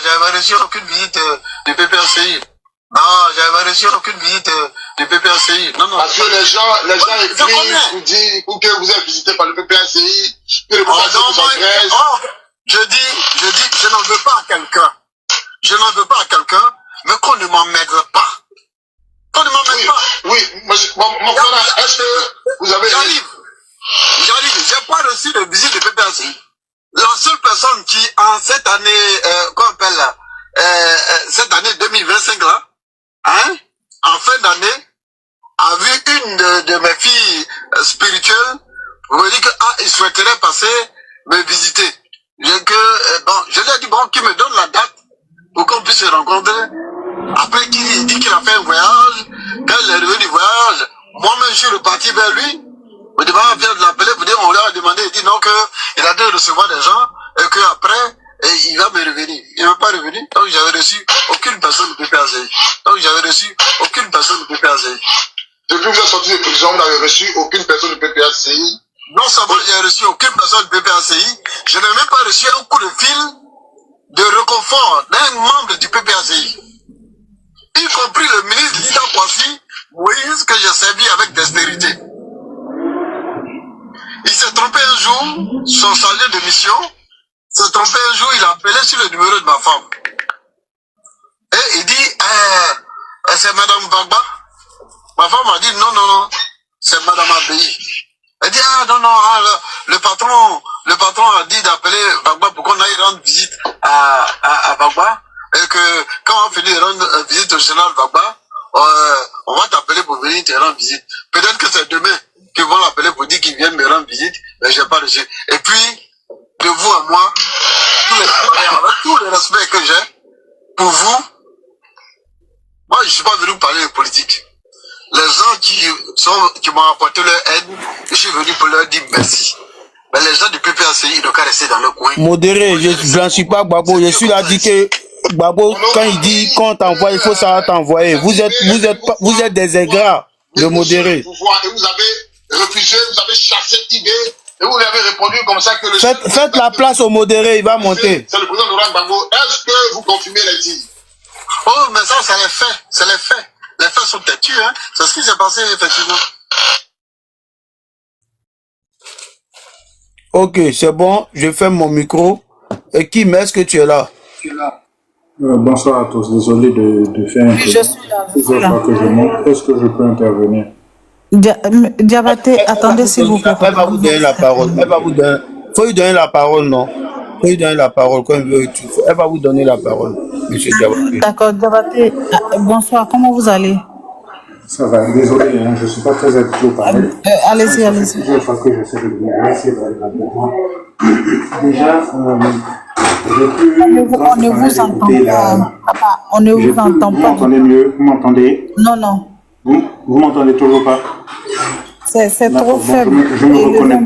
j'avais reçu aucune visite du PPACI. Non, j'avais reçu aucune visite du PPACI. Non, non.
Parce que les gens écrivent pour dire que vous êtes visité par le PPACI, que le PPACI vous agresse.
je dis, je n'en veux pas à quelqu'un. Je n'en veux pas à quelqu'un, mais qu'on ne m'emmène pas. Qu'on ne m'emmène pas.
Oui, mon frère, est-ce que vous avez...
J'arrive. J'ai pas reçu de visite de PPACI. La seule personne qui, en cette année, qu'on appelle là, cette année 2025 là, hein, en fin d'année, a vu une de mes filles spirituelles pour me dire que, il souhaiterait passer me visiter. Je lui ai dit, bon, qu'il me donne la date pour qu'on puisse se rencontrer. Après qu'il dit qu'il a fait un voyage, quand il est revenu du voyage, moi-même je suis reparti vers lui. Le débat vient de l'appeler pour dire, on lui a demandé, il dit non, qu'il a dû recevoir des gens, et qu'après, il va me revenir. Il ne m'a pas revenu, donc j'avais reçu aucune personne de PPACI.
Depuis que vous êtes sorti de prison, vous n'avez reçu aucune personne de PPACI.
Non seulement j'ai reçu aucune personne de PPACI, je n'ai même pas reçu un coup de fil de réconfort d'un membre du PPACI. Y compris le ministre Lida Kwasi, Moïse, que j'ai servi avec dextérité. Il s'est trompé un jour, son chargé de mission, s'est trompé un jour, il a appelé sur le numéro de ma femme. Et il dit, c'est Madame Bagba. Ma femme a dit, non, c'est Madame Abéi. Elle dit, le patron a dit d'appeler Bagba pour qu'on aille rendre visite à Bagba. Et que quand on finit de rendre visite au général Bagba, on va t'appeler pour venir te rendre visite. Peut-être que c'est demain qu'ils vont l'appeler pour dire qu'ils viennent me rendre visite, mais je n'ai pas reçu. Et puis, de vous à moi, avec tout le respect que j'ai pour vous, moi je ne suis pas venu parler de politique. Les gens qui m'ont apporté leur aide, je suis venu pour leur dire merci. Mais les gens du PPACI, ils n'ont qu'à rester dans le coin.
Modéré, je ne suis pas Gbagbo. Je suis là dit que Gbagbo, quand il dit qu'on t'envoie, il faut ça t'envoyer. Vous êtes des ingrats de modéré.
Et vous avez refusé, vous avez chassé Tibé, et vous lui avez répondu comme ça que le...
Faites la place au modéré, il va monter.
C'est le président Laurent Gbagbo. Est-ce que vous confirmez les dires?
Oh, mais ça, c'est les faits. C'est les faits. Les faits sont têtus, hein. C'est ce qui s'est passé, effectivement.
Ok, c'est bon, je ferme mon micro. Et Kim, est-ce que tu es là?
Bonsoir à tous. Désolé de faire un peu.
Je suis là, je suis là.
Que je monte. Est-ce que je peux intervenir?
Diabaté, attendez s'il vous plaît.
Elle va vous donner la parole. Faut lui donner la parole, non? Faut lui donner la parole. Quand il veut, elle va vous donner la parole, monsieur Diabaté.
D'accord, Diabaté, bonsoir, comment vous allez?
Ça va, désolé, je ne suis pas très habitué au parler.
Allez-y.
C'est la fois que j'essaie de vous remercier vraiment. Déjà,
on ne vous entend pas. Papa, on ne vous entend pas.
Vous m'entendez mieux? Vous m'entendez?
Non.
Vous m'entendez toujours pas?
C'est trop faible.
Je me reconnais.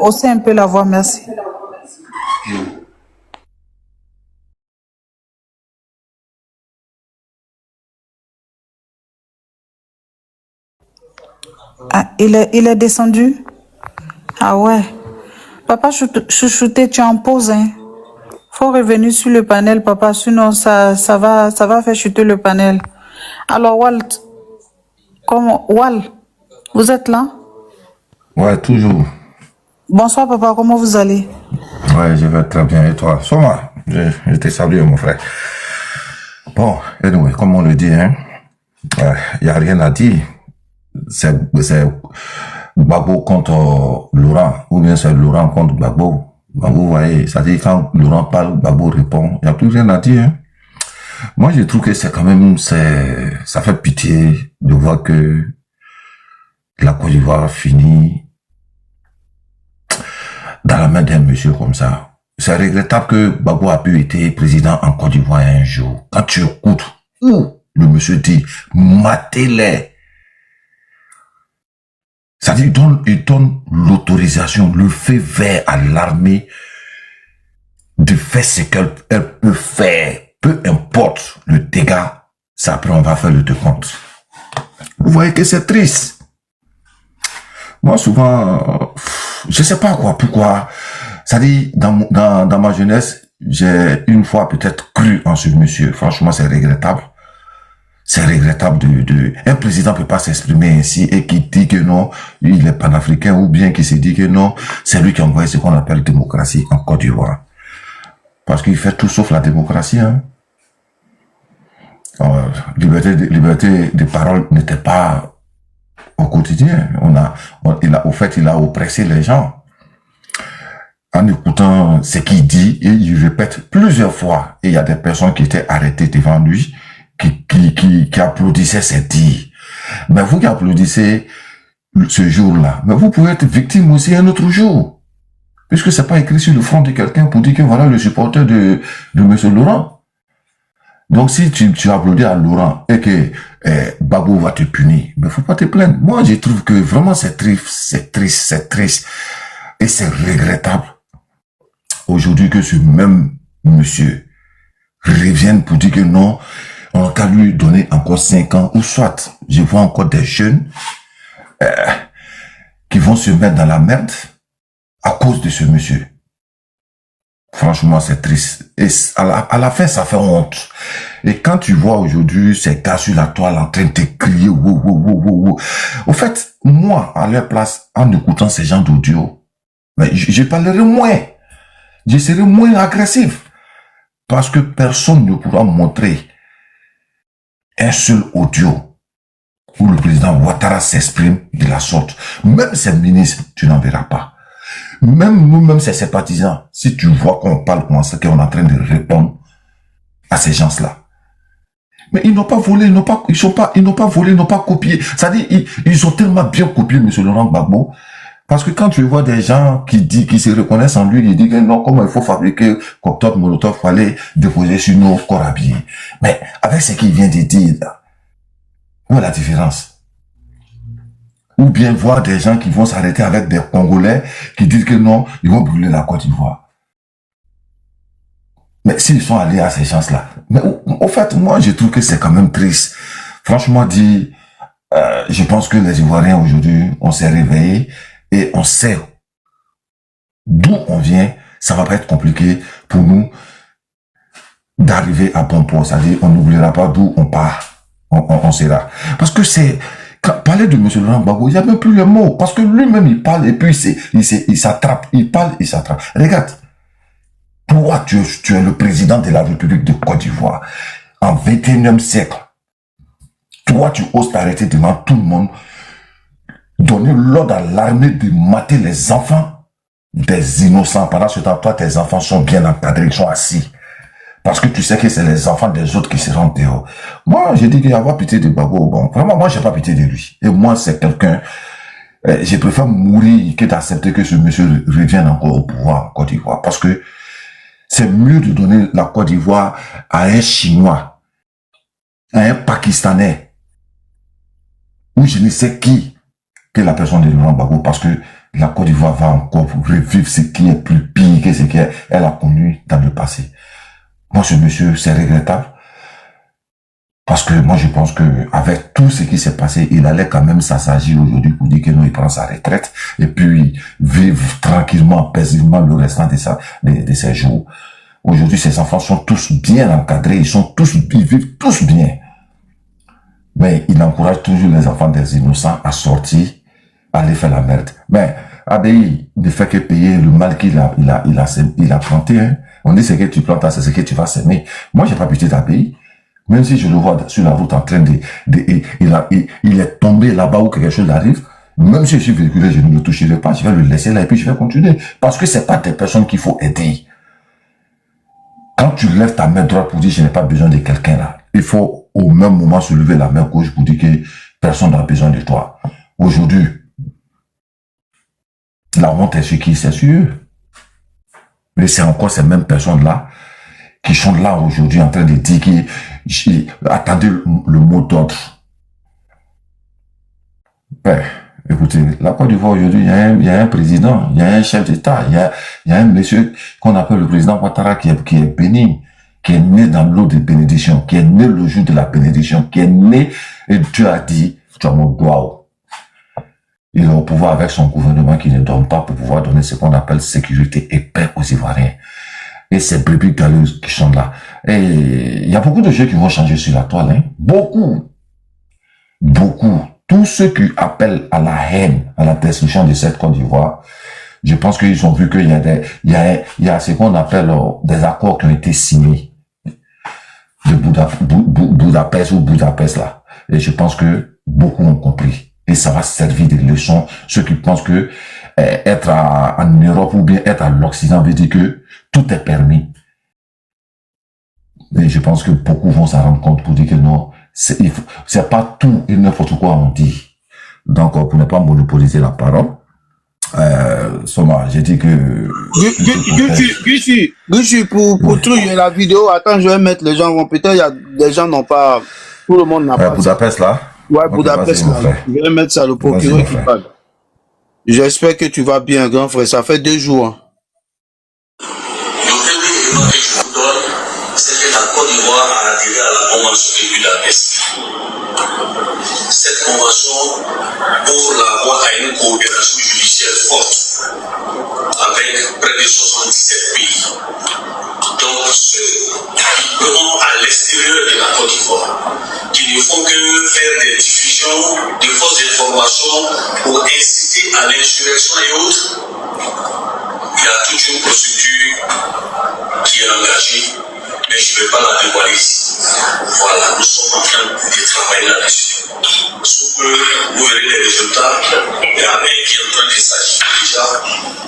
Haussez un peu la voix, merci. Ah, il est descendu? Ah ouais. Papa Chouchouté, tu es en pause, hein? Faut revenir sur le panel, papa, sinon ça va faire chuter le panel. Alors, Walt, vous êtes là?
Ouais, toujours.
Bonsoir, papa, comment vous allez?
Ouais, je vais très bien. Et toi? Soma, je te salue, mon frère. Bon, anyway, comme on le dit, hein, y a rien à dire. C'est Gbagbo contre Laurent, ou bien c'est Laurent contre Gbagbo. Vous voyez, c'est-à-dire quand Laurent parle, Gbagbo répond, il n'y a plus rien à dire. Hein. Moi, je trouve que c'est quand même, ça fait pitié de voir que la Côte d'Ivoire finit dans la main d'un monsieur comme ça. C'est regrettable que Gbagbo a pu être président en Côte d'Ivoire un jour. Quand tu écoutes où le monsieur dit, matez-les. C'est-à-dire, il donne l'autorisation, le feu vert à l'armée de faire ce qu'elle peut faire. Peu importe le dégât, ça après on va faire le décompte. Vous voyez que c'est triste. Moi, souvent, je sais pas pourquoi. C'est-à-dire, dans ma jeunesse, j'ai une fois peut-être cru en ce monsieur. Franchement, c'est regrettable. C'est regrettable un président peut pas s'exprimer ainsi et qui dit que non, il est panafricain ou bien qui se dit que non, c'est lui qui a envoyé ce qu'on appelle démocratie en Côte d'Ivoire. Parce qu'il fait tout sauf la démocratie. Hein. Liberté de parole n'était pas au quotidien. Au fait, il a oppressé les gens. En écoutant ce qu'il dit, et il répète plusieurs fois. Et il y a des personnes qui étaient arrêtées devant lui, qui applaudissaient ses dires. Mais vous qui applaudissez ce jour-là, mais vous pouvez être victime aussi un autre jour. Puisque c'est pas écrit sur le front de quelqu'un pour dire que voilà le supporter de monsieur Laurent. Donc si tu applaudis à Laurent et que Babou va te punir, mais faut pas te plaindre. Moi, je trouve que vraiment c'est triste et c'est regrettable aujourd'hui que ce même monsieur revienne pour dire que non, on a qu'à lui donner encore 5 ans, ou soit, je vois encore des jeunes qui vont se mettre dans la merde à cause de ce monsieur. Franchement, c'est triste. Et à la fin, ça fait honte. Et quand tu vois aujourd'hui ces gars sur la toile en train de crier, au fait, moi, à leur place, en écoutant ces gens d'audio, mais je parlerai moins. Je serai moins agressif. Parce que personne ne pourra montrer un seul audio où le président Ouattara s'exprime de la sorte. Même ses ministres, tu n'en verras pas. Même nous-mêmes, ses sympathisants, si tu vois qu'on parle comme ça, qu'on est en train de répondre à ces gens-là. Mais ils n'ont pas volé, ils n'ont pas volé, ils n'ont pas copié. C'est-à-dire, ils ont tellement bien copié M. Laurent Gbagbo. Parce que quand tu vois des gens qui se reconnaissent en lui, ils disent que non, comment il faut fabriquer cocktail molotov, il faut aller déposer sur nos corps habillés. Mais avec ce qu'il vient de dire, là, où est la différence? Ou bien voir des gens qui vont s'arrêter avec des Congolais qui disent que non, ils vont brûler la Côte d'Ivoire. Mais s'ils sont allés à ces chances-là. Mais au fait, moi, je trouve que c'est quand même triste. Franchement dit, je pense que les Ivoiriens aujourd'hui, on s'est réveillés et on sait d'où on vient. Ça va pas être compliqué pour nous d'arriver à bon port. C'est-à-dire, on n'oubliera pas d'où on part. On sera. Parce que c'est, parler de M. Laurent Gbagbo, il n'y a même plus le mot. Parce que lui-même, il parle et puis il s'attrape. Il parle, il s'attrape. Regarde. Toi, tu es le président de la République de Côte d'Ivoire. En 21e siècle. Toi, tu oses t'arrêter devant tout le monde. Donner l'ordre à l'armée de mater les enfants des innocents. Pendant ce temps, toi, tes enfants sont bien encadrés, ils sont assis. Parce que tu sais que c'est les enfants des autres qui seront dehors. Moi, j'ai dit qu'il y a avoir pitié de Gbagbo. Bon, vraiment, moi, j'ai pas pitié de lui. Et moi, c'est quelqu'un, je préfère mourir que d'accepter que ce monsieur revienne encore au pouvoir en Côte d'Ivoire. Parce que c'est mieux de donner la Côte d'Ivoire à un Chinois, à un Pakistanais, ou je ne sais qui, que la personne de Laurent Gbagbo, parce que la Côte d'Ivoire va encore revivre ce qui est plus pire que ce qu'elle a connu dans le passé. Moi, ce monsieur, c'est regrettable. Parce que moi, je pense que avec tout ce qui s'est passé, il allait quand même s'assagir aujourd'hui pour dire que non, il prend sa retraite et puis vivre tranquillement, paisiblement le restant de ses jours. Aujourd'hui, ses enfants sont tous bien encadrés, ils vivent tous bien. Mais il encourage toujours les enfants des innocents à sortir, à aller faire la merde. Mais Abei ne fait que payer le mal qu'il a planté. Hein. On dit ce que tu plantes, c'est ce que tu vas s'aimer. Moi, j'ai pas pitié d'Abei. Même si je le vois sur la route en train il est tombé là-bas où quelque chose arrive, même si je suis véhiculé, je ne le toucherai pas, je vais le laisser là et puis je vais continuer. Parce que c'est pas des personnes qu'il faut aider. Quand tu lèves ta main droite pour dire je n'ai pas besoin de quelqu'un là, il faut au même moment se lever la main gauche pour dire que personne n'a besoin de toi. Aujourd'hui, la honte est sur qui? C'est sur eux. Mais c'est encore ces mêmes personnes-là qui sont là aujourd'hui en train de dire attendez le mot d'ordre. Ben, écoutez, la Côte d'Ivoire aujourd'hui, il y a un président, il y a un chef d'État, il y a un monsieur qu'on appelle le président Ouattara qui est béni, qui est né dans l'eau de bénédiction, qui est né le jour de la bénédiction, qui est né et Dieu a dit, tu as mon doigt. Il est au pouvoir avec son gouvernement qui ne donne pas pour pouvoir donner ce qu'on appelle sécurité et paix aux Ivoiriens. Et ces brebis galeuses qui sont là. Et il y a beaucoup de gens qui vont changer sur la toile. Hein. Beaucoup. Beaucoup. Tous ceux qui appellent à la haine, à la destruction de cette Côte d'Ivoire, Je pense qu'ils ont vu qu'il y a il y a ce qu'on appelle des accords qui ont été signés de Budapest ou Budapest là. Et je pense que beaucoup ont compris. Et ça va servir de leçon. Ceux qui pensent que être en Europe ou bien être à l'Occident veut dire que tout est permis. Et je pense que beaucoup vont s'en rendre compte pour dire que non, c'est pas tout et n'importe quoi on dit. Donc, pour ne pas monopoliser la parole, Soma, j'ai dit que...
Gucci, pour tout, il y a la vidéo. Attends, je vais mettre les gens. Peut-être il y a des gens n'ont pas... Tout le monde n'a pas...
Budapest, là?
Ouais,
Okay,
Budapest, là. Je vais mettre ça, le procureur qui parle. J'espère que tu vas bien, grand frère. Ça fait 2 jours. Hein.
Le premier élément que je vous donne, c'est que la Côte d'Ivoire a adhéré à la Convention de Budapest. Cette convention ouvre la voie à une coopération judiciaire forte avec près de 77 pays. Donc ceux qui vont à l'extérieur de la Côte d'Ivoire, qui ne font que faire des diffusions de fausses informations pour inciter à l'insurrection et autres, il y a toute une procédure qui est engagée, mais je ne vais pas la dévoiler ici. Voilà, nous sommes en train de travailler là-dessus. Sous peu, vous verrez les résultats. Il y a un qui est en train de s'agir déjà.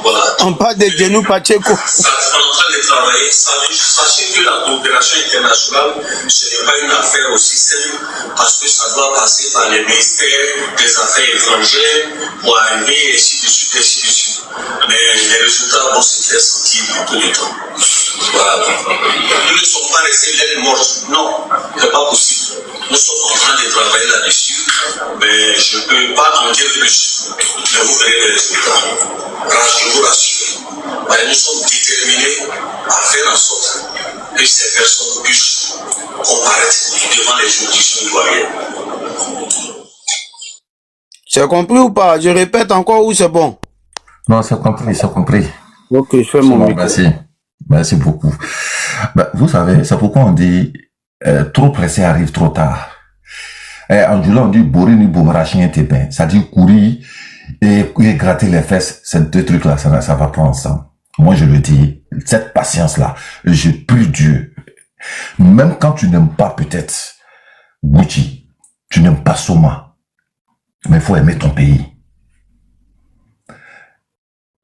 Voilà.
On parle de Genou Pacheco.
On est en train de travailler. Sachez que la coopération internationale, ce n'est pas une affaire aussi simple parce que ça doit passer par les ministères des Affaires étrangères pour arriver ainsi de suite, ainsi de suite. Mais les résultats vont se faire sentir tout le temps. Voilà. Nous ne sommes pas restés lettres mortes. Non, ce n'est pas possible. Nous sommes en train de travailler là-dessus, mais je ne peux pas en dire plus. Mais vous verrez les résultats. Je vous rassure. Mais nous sommes déterminés à faire en sorte que ces personnes puissent comparaître devant les juridictions ivoiriennes.
C'est compris ou pas? Je répète encore ou c'est bon?
Non, c'est compris, c'est compris.
Ok, je fais mon micro.
Merci. Merci beaucoup. Ben, vous savez, c'est pourquoi on dit trop pressé arrive trop tard. En Joula, on dit bourrer ni bourrachien tes bains. Ça dit courir et gratter les fesses. Ces 2 trucs-là, ça va pas ensemble. Moi, je le dis, cette patience-là, je prie Dieu. Même quand tu n'aimes pas peut-être Gucci, tu n'aimes pas Soma, mais il faut aimer ton pays.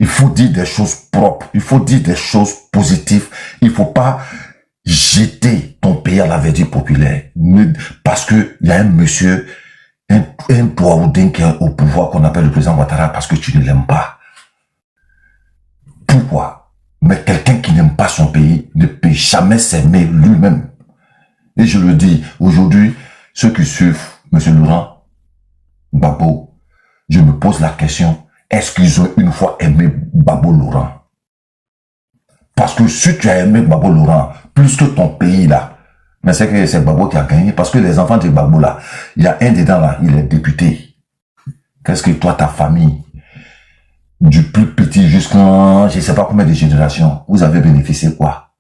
Il faut dire des choses propres, il faut dire des choses positives. Il faut pas jeter ton pays à la verdure populaire. Parce que il y a un monsieur, un Touaoudin qui est au pouvoir qu'on appelle le président Ouattara parce que tu ne l'aimes pas. Pourquoi? Mais quelqu'un qui n'aime pas son pays ne peut jamais s'aimer lui-même. Et je le dis, aujourd'hui, ceux qui suivent M. Laurent Gbagbo, je me pose la question, est-ce qu'ils ont une fois aimé Gbagbo Laurent? Parce que si tu as aimé Gbagbo Laurent plus que ton pays là, mais c'est que c'est Gbagbo qui a gagné, parce que les enfants de Gbagbo là, il y a un dedans là, il est député. Qu'est-ce que toi, ta famille, du plus petit jusqu'à, je sais pas combien de générations, vous avez bénéficié quoi?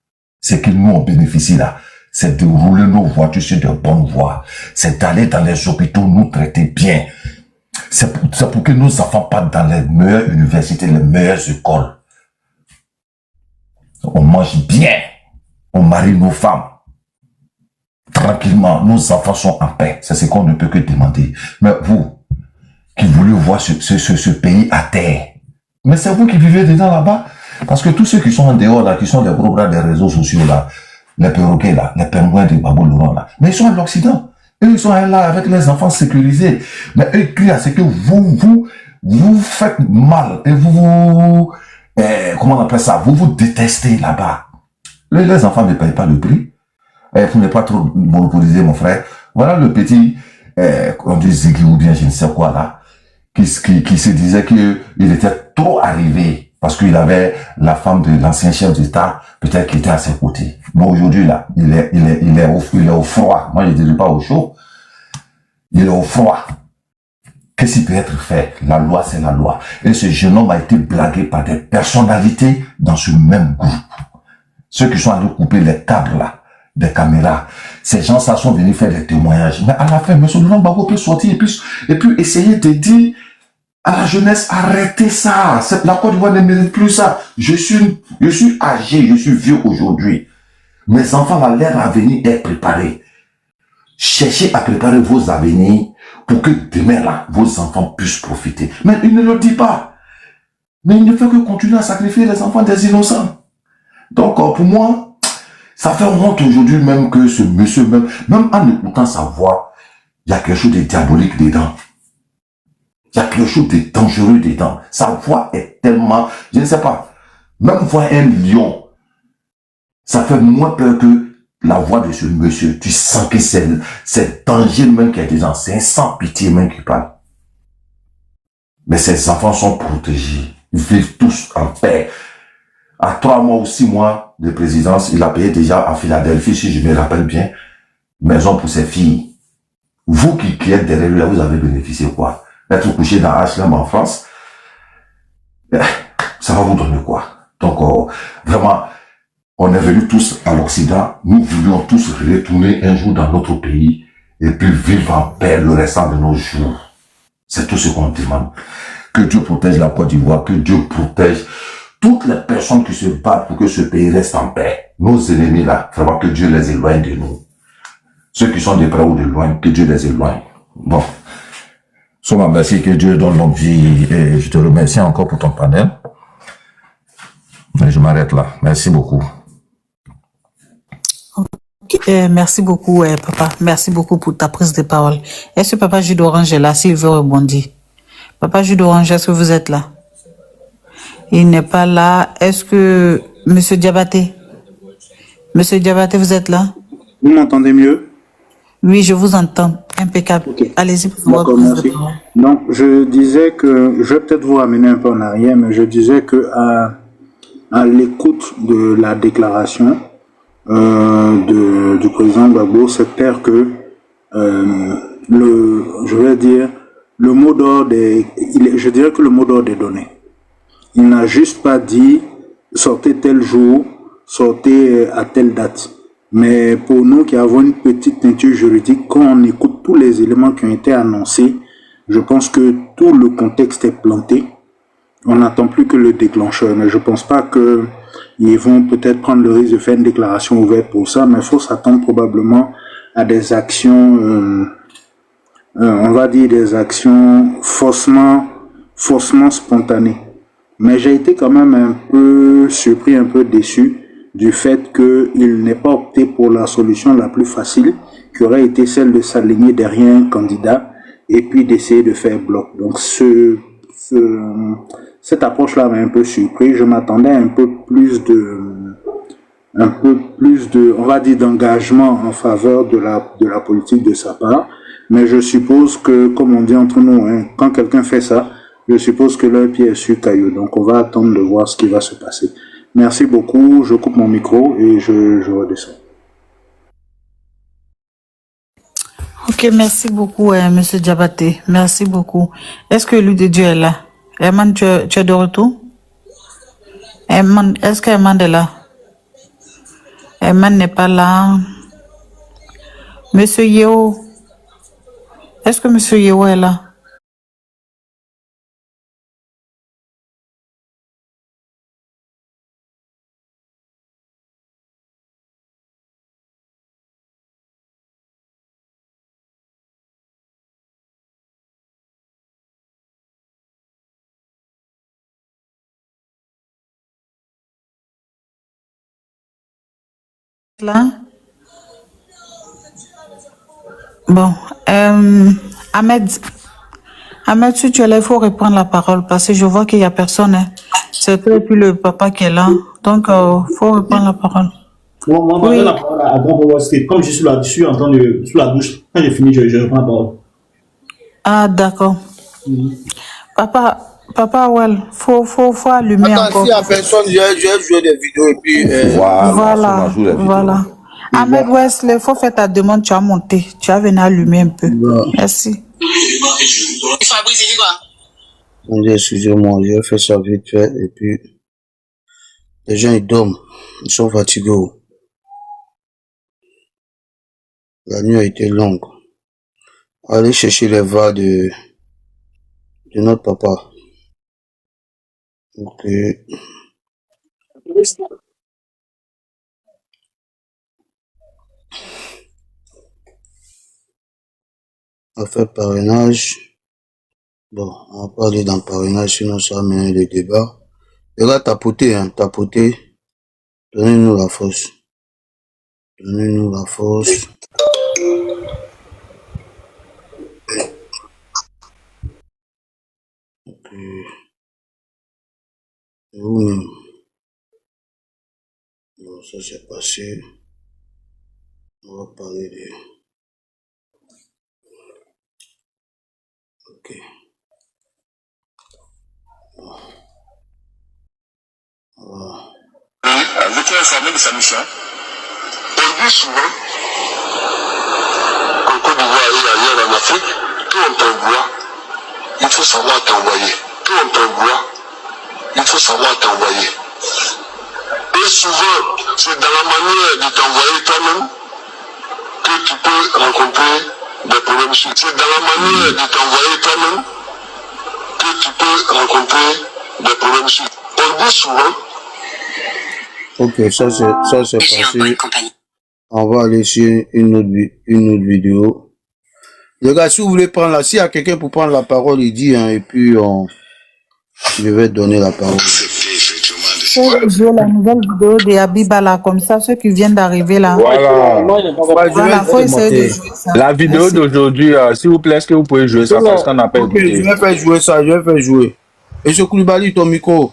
C'est que nous on bénéficie là, c'est de rouler nos voitures sur de bonnes voies, c'est d'aller dans les hôpitaux nous traiter bien. C'est pour que nos enfants partent dans les meilleures universités, les meilleures écoles. On mange bien, on marie nos femmes. Tranquillement, nos enfants sont en paix. C'est ce qu'on ne peut que demander. Mais vous, qui voulez voir ce pays à terre, mais c'est vous qui vivez dedans là-bas. Parce que tous ceux qui sont en dehors là, qui sont les gros bras des réseaux sociaux là, les perroquets là, les pingouins de Gbagbo Laurent là, mais ils sont à l'Occident. Eux, ils sont là avec les enfants sécurisés. Mais eux crient à ce que vous faites mal et comment on appelle ça? Vous détestez là-bas. Les enfants ne payent pas le prix. Pour ne pas trop monopoliser mon frère. Voilà le petit, on dit Ziggy ou bien je ne sais quoi là, qui se disait qu'il était trop arrivé parce qu'il avait la femme de l'ancien chef d'État, peut-être qui était à ses côtés. Bon, aujourd'hui là, il est au froid. Moi, je ne dirais pas au chaud. Il est au froid. Qu'est-ce qui peut être fait? La loi, c'est la loi. Et ce jeune homme a été blagué par des personnalités dans ce même groupe. Ceux qui sont allés couper les câbles là, des caméras. Ces gens-là sont venus faire des témoignages. Mais à la fin, M. Laurent Gbagbo peut sortir et puis essayer de dire à la jeunesse, arrêtez ça. La Côte d'Ivoire ne mérite plus ça. Je suis âgé, je suis vieux aujourd'hui. Mes enfants, leur avenir est préparé. Cherchez à préparer vos avenirs pour que demain, là, vos enfants puissent profiter. Mais il ne le dit pas. Mais il ne fait que continuer à sacrifier les enfants des innocents. Donc, pour moi, ça fait honte aujourd'hui même que ce monsieur, même en écoutant sa voix, il y a quelque chose de diabolique dedans. Il y a quelque chose de dangereux dedans. Sa voix est tellement, je ne sais pas, même voir un lion, ça fait moins peur que la voix de ce monsieur. Tu sens que c'est danger même qui est dedans. C'est un sans pitié même qui parle. Mais ces enfants sont protégés. Ils vivent tous en paix. À 3 mois ou 6 mois de présidence, il a payé déjà à Philadelphie, si je me rappelle bien, maison pour ses filles. Vous qui êtes derrière lui, là, vous avez bénéficié quoi? Être couché dans HLM en France, ça va vous donner quoi? Donc, vraiment, on est venus tous à l'Occident, nous voulions tous retourner un jour dans notre pays et puis vivre en paix le restant de nos jours. C'est tout ce qu'on demande. Que Dieu protège la Côte d'Ivoire, que Dieu protège toutes les personnes qui se battent pour que ce pays reste en paix. Nos ennemis là, vraiment que Dieu les éloigne de nous. Ceux qui sont de près ou de loin, que Dieu les éloigne. Bon. Soma, merci, que Dieu donne longue vie et je te remercie encore pour ton panel. Et je m'arrête là. Merci beaucoup.
Merci beaucoup, papa. Merci beaucoup pour ta prise de parole. Est-ce que papa Jus d'Orange est là, s'il veut rebondir? Papa Jus d'Orange, est-ce que vous êtes là? Il n'est pas là. Est-ce que Monsieur Diabaté? Monsieur Diabaté, vous êtes là?
Vous m'entendez mieux?
Oui, je vous entends. Impeccable.
Ok.
Allez-y pour votre
D'accord,
prise de
merci.
parole.
Donc, je disais que, je vais peut-être vous ramener un peu en arrière, mais je disais que à l'écoute de la déclaration du président Gbagbo, c'est clair que je vais dire, le mot d'ordre je dirais que le mot d'ordre est donné. Il n'a juste pas dit sortez tel jour, sortez à telle date. Mais pour nous qui avons une petite teinture juridique, quand on écoute tous les éléments qui ont été annoncés, je pense que tout le contexte est planté. On n'attend plus que le déclencheur. Mais je pense pas qu'ils vont peut-être prendre le risque de faire une déclaration ouverte pour ça, mais il faut s'attendre probablement à des actions, on va dire des actions faussement spontanées. Mais j'ai été quand même un peu surpris, un peu déçu du fait qu'il n'ait pas opté pour la solution la plus facile, qui aurait été celle de s'aligner derrière un candidat et puis d'essayer de faire bloc. Donc cette approche-là m'a un peu surpris. Je m'attendais à un peu plus de, on va dire, d'engagement en faveur de la politique de sa part. Mais je suppose que, comme on dit entre nous, hein, quand quelqu'un fait ça, je suppose que leur pied est sur caillou. Donc, on va attendre de voir ce qui va se passer. Merci beaucoup. Je coupe mon micro et je redescends.
Ok, merci beaucoup, Monsieur Diabaté. Merci beaucoup. Est-ce que lui de Dieu est là? Herman, tu es de retour? Herman, est-ce que Herman est là? Herman n'est pas là. Monsieur Yeo, est-ce que Monsieur Yeo est là? Là? Bon, Ahmed, si tu es là, il faut reprendre la parole parce que je vois qu'il n'y a personne. Hein. C'est toi et puis le papa qui est là. Donc, il faut reprendre la parole.
Moi,
Oui.
je donne la parole à Grand Power State. Comme je suis en train de sous la douche, quand j'ai fini, je reprends la parole.
Ah, d'accord. Papa, well, faut allumer
Attends,
encore.
s'il n'y a personne, je vais jouer des vidéos et puis...
Voilà, voilà. Ahmed Wesley, il faut faire ta demande, tu as monté. Tu as venu allumer un peu.
Bon.
Merci.
Excusez-moi, je vais faire ça vite fait et puis... Les gens, ils dorment. Ils sont fatigués. La nuit a été longue. Allez chercher les vas de de notre papa. Ok. On va faire parrainage. Bon, on va pas aller dans le parrainage, sinon ça va mener le débat. Les gars, tapotez, hein, tapotez. Donnez-nous la force. Donnez-nous la force. Ok. Et vous-même. Bon, ça c'est passé. On va parler de... Ok. Bon. Voilà.
Vous êtes informé de sa mission. On dit souvent qu'en Côte d'Ivoire et ailleurs en Afrique, tout on t'envoie, il faut savoir t'envoyer. Tout on t'envoie, il faut savoir t'envoyer. Et souvent, c'est dans la manière de t'envoyer toi-même que tu peux rencontrer des problèmes. C'est dans la manière de t'envoyer toi-même que tu peux rencontrer des problèmes. On dit souvent.
Ok, ça c'est passé. On va aller sur une autre vidéo. Les gars, si vous voulez prendre la, s'il y a quelqu'un pour prendre la parole, il dit, hein, et puis je vais donner la parole.
Jouer la nouvelle vidéo de Habiba là, comme ça, ceux qui viennent d'arriver là.
Voilà.
Voilà, faut essayer de jouer ça.
La vidéo d'aujourd'hui, s'il vous plaît, est-ce que vous pouvez jouer ça parce qu'on n'a pas
Ok, je
écouté.
vais faire jouer ça, je vais faire jouer. Et ce Koulibaly, ton micro.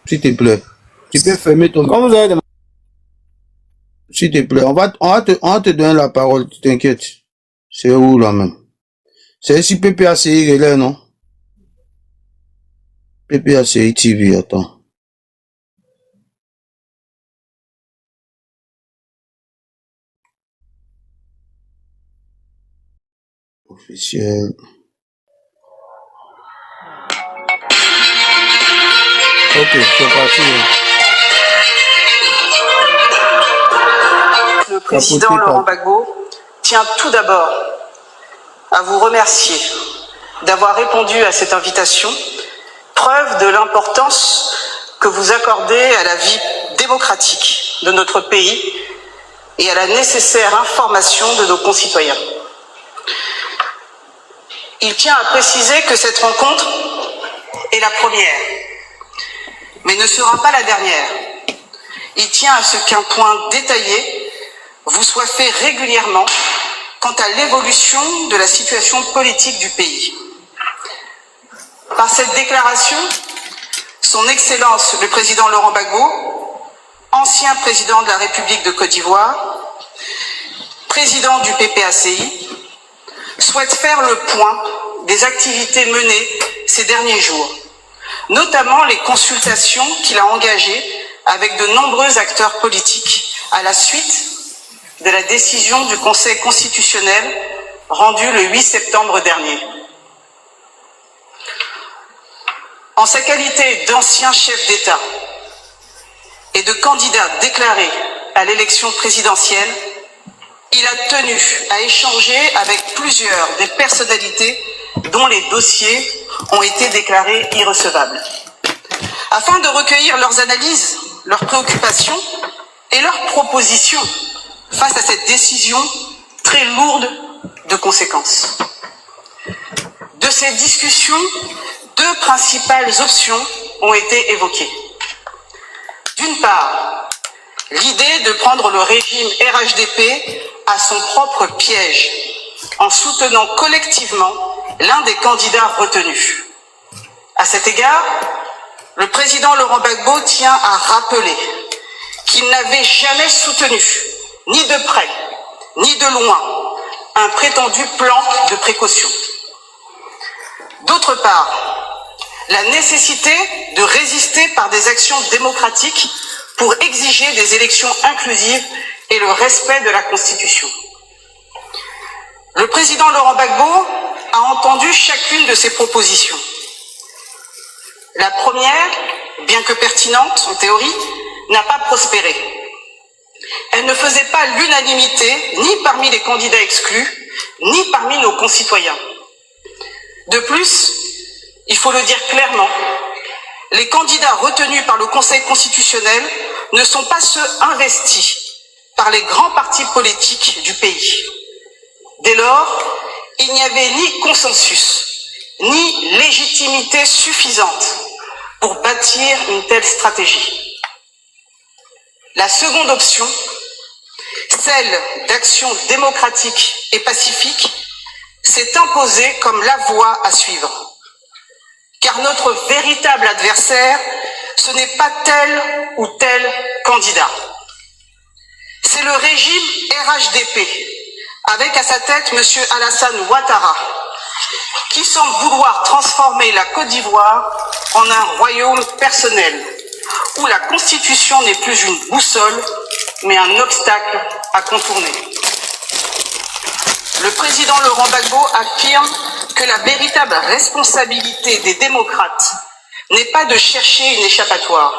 S'il te plaît. Tu peux fermer ton micro. S'il te plaît, on va te donner la parole, tu t'inquiètes. C'est où là même? C'est ici PPACI, il est là, non? PPACI TV, attends. Officiel. Ok, c'est parti.
Le président Laurent Gbagbo tient tout d'abord à vous remercier d'avoir répondu à cette invitation, preuve de l'importance que vous accordez à la vie démocratique de notre pays et à la nécessaire information de nos concitoyens. Il tient à préciser que cette rencontre est la première, mais ne sera pas la dernière. Il tient à ce qu'un point détaillé vous soit fait régulièrement quant à l'évolution de la situation politique du pays. Par cette déclaration, son Excellence le président Laurent Gbagbo, ancien président de la République de Côte d'Ivoire, président du PPACI, souhaite faire le point des activités menées ces derniers jours, notamment les consultations qu'il a engagées avec de nombreux acteurs politiques à la suite de la décision du Conseil constitutionnel rendue le 8 septembre dernier. En sa qualité d'ancien chef d'État et de candidat déclaré à l'élection présidentielle, il a tenu à échanger avec plusieurs des personnalités dont les dossiers ont été déclarés irrecevables, afin de recueillir leurs analyses, leurs préoccupations et leurs propositions face à cette décision très lourde de conséquences. De ces discussions, deux principales options ont été évoquées. D'une part, l'idée de prendre le régime RHDP à son propre piège, en soutenant collectivement l'un des candidats retenus. À cet égard, le président Laurent Gbagbo tient à rappeler qu'il n'avait jamais soutenu, ni de près, ni de loin, un prétendu plan de précaution. D'autre part, la nécessité de résister par des actions démocratiques pour exiger des élections inclusives et le respect de la Constitution. Le président Laurent Gbagbo a entendu chacune de ces propositions. La première, bien que pertinente en théorie, n'a pas prospéré. Elle ne faisait pas l'unanimité ni parmi les candidats exclus, ni parmi nos concitoyens. De plus, il faut le dire clairement, les candidats retenus par le Conseil constitutionnel ne sont pas ceux investis par les grands partis politiques du pays. Dès lors, il n'y avait ni consensus, ni légitimité suffisante pour bâtir une telle stratégie. La seconde option, celle d'action démocratique et pacifique, s'est imposée comme la voie à suivre. Car notre véritable adversaire, ce n'est pas tel ou tel candidat. C'est le régime RHDP, avec à sa tête M. Alassane Ouattara, qui semble vouloir transformer la Côte d'Ivoire en un royaume personnel, où la Constitution n'est plus une boussole, mais un obstacle à contourner. Le président Laurent Gbagbo affirme que la véritable responsabilité des démocrates n'est pas de chercher une échappatoire,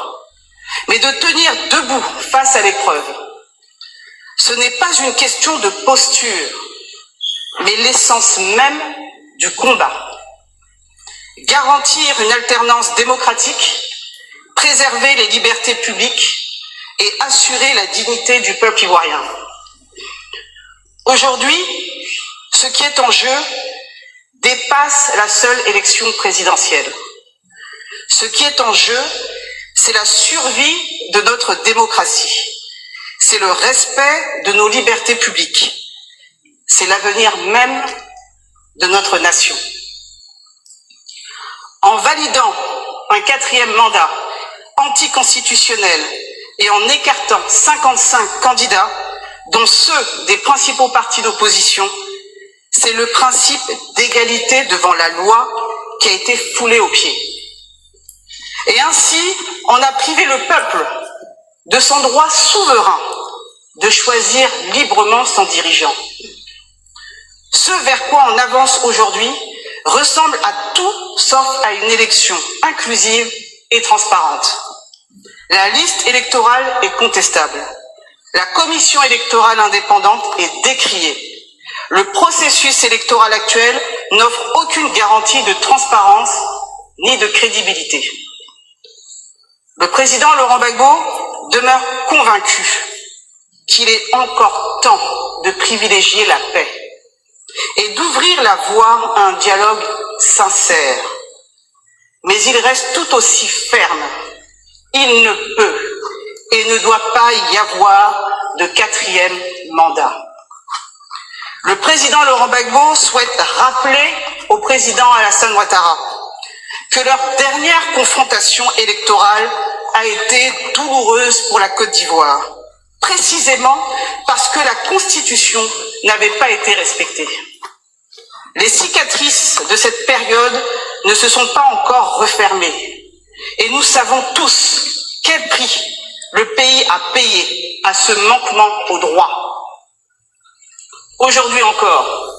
mais de tenir debout face à l'épreuve. Ce n'est pas une question de posture, mais l'essence même du combat. Garantir une alternance démocratique, préserver les libertés publiques et assurer la dignité du peuple ivoirien. Aujourd'hui, ce qui est en jeu dépasse la seule élection présidentielle. Ce qui est en jeu, c'est la survie de notre démocratie. C'est le respect de nos libertés publiques. C'est l'avenir même de notre nation. En validant un 4e mandat anticonstitutionnel et en écartant 55 candidats, dont ceux des principaux partis d'opposition, c'est le principe d'égalité devant la loi qui a été foulé aux pieds. Et ainsi, on a privé le peuple de son droit souverain de choisir librement son dirigeant. Ce vers quoi on avance aujourd'hui ressemble à tout sauf à une élection inclusive et transparente. La liste électorale est contestable. La commission électorale indépendante est décriée. Le processus électoral actuel n'offre aucune garantie de transparence ni de crédibilité. Le président Laurent Gbagbo demeure convaincu qu'il est encore temps de privilégier la paix et d'ouvrir la voie à un dialogue sincère. Mais il reste tout aussi ferme. Il ne peut et ne doit pas y avoir de 4e mandat. Le président Laurent Gbagbo souhaite rappeler au président Alassane Ouattara que leur dernière confrontation électorale a été douloureuse pour la Côte d'Ivoire, précisément parce que la Constitution n'avait pas été respectée. Les cicatrices de cette période ne se sont pas encore refermées et nous savons tous quel prix le pays a payé à ce manquement au droit. Aujourd'hui encore,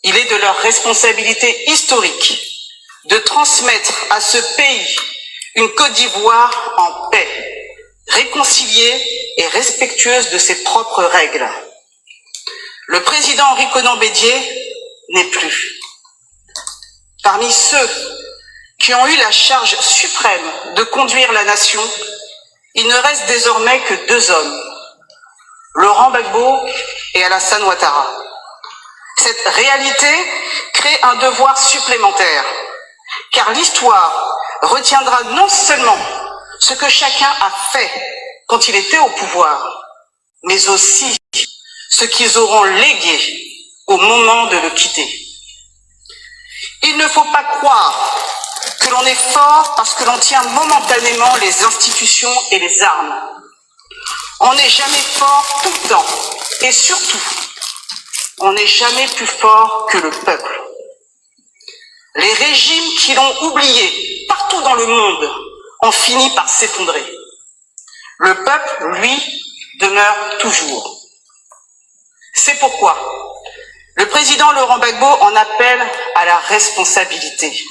il est de leur responsabilité historique de transmettre à ce pays une Côte d'Ivoire en paix, réconciliée et respectueuse de ses propres règles. Le président Henri Konan Bédié n'est plus. Parmi ceux qui ont eu la charge suprême de conduire la nation, il ne reste désormais que 2 hommes, Laurent Gbagbo et Alassane Ouattara. Cette réalité crée un devoir supplémentaire, car l'histoire retiendra non seulement ce que chacun a fait quand il était au pouvoir, mais aussi ce qu'ils auront légué au moment de le quitter. Il ne faut pas croire que l'on est fort parce que l'on tient momentanément les institutions et les armes. On n'est jamais fort tout le temps. Et surtout, on n'est jamais plus fort que le peuple. Les régimes qui l'ont oublié partout dans le monde ont fini par s'effondrer. Le peuple, lui, demeure toujours. C'est pourquoi le président Laurent Gbagbo en appelle à la responsabilité.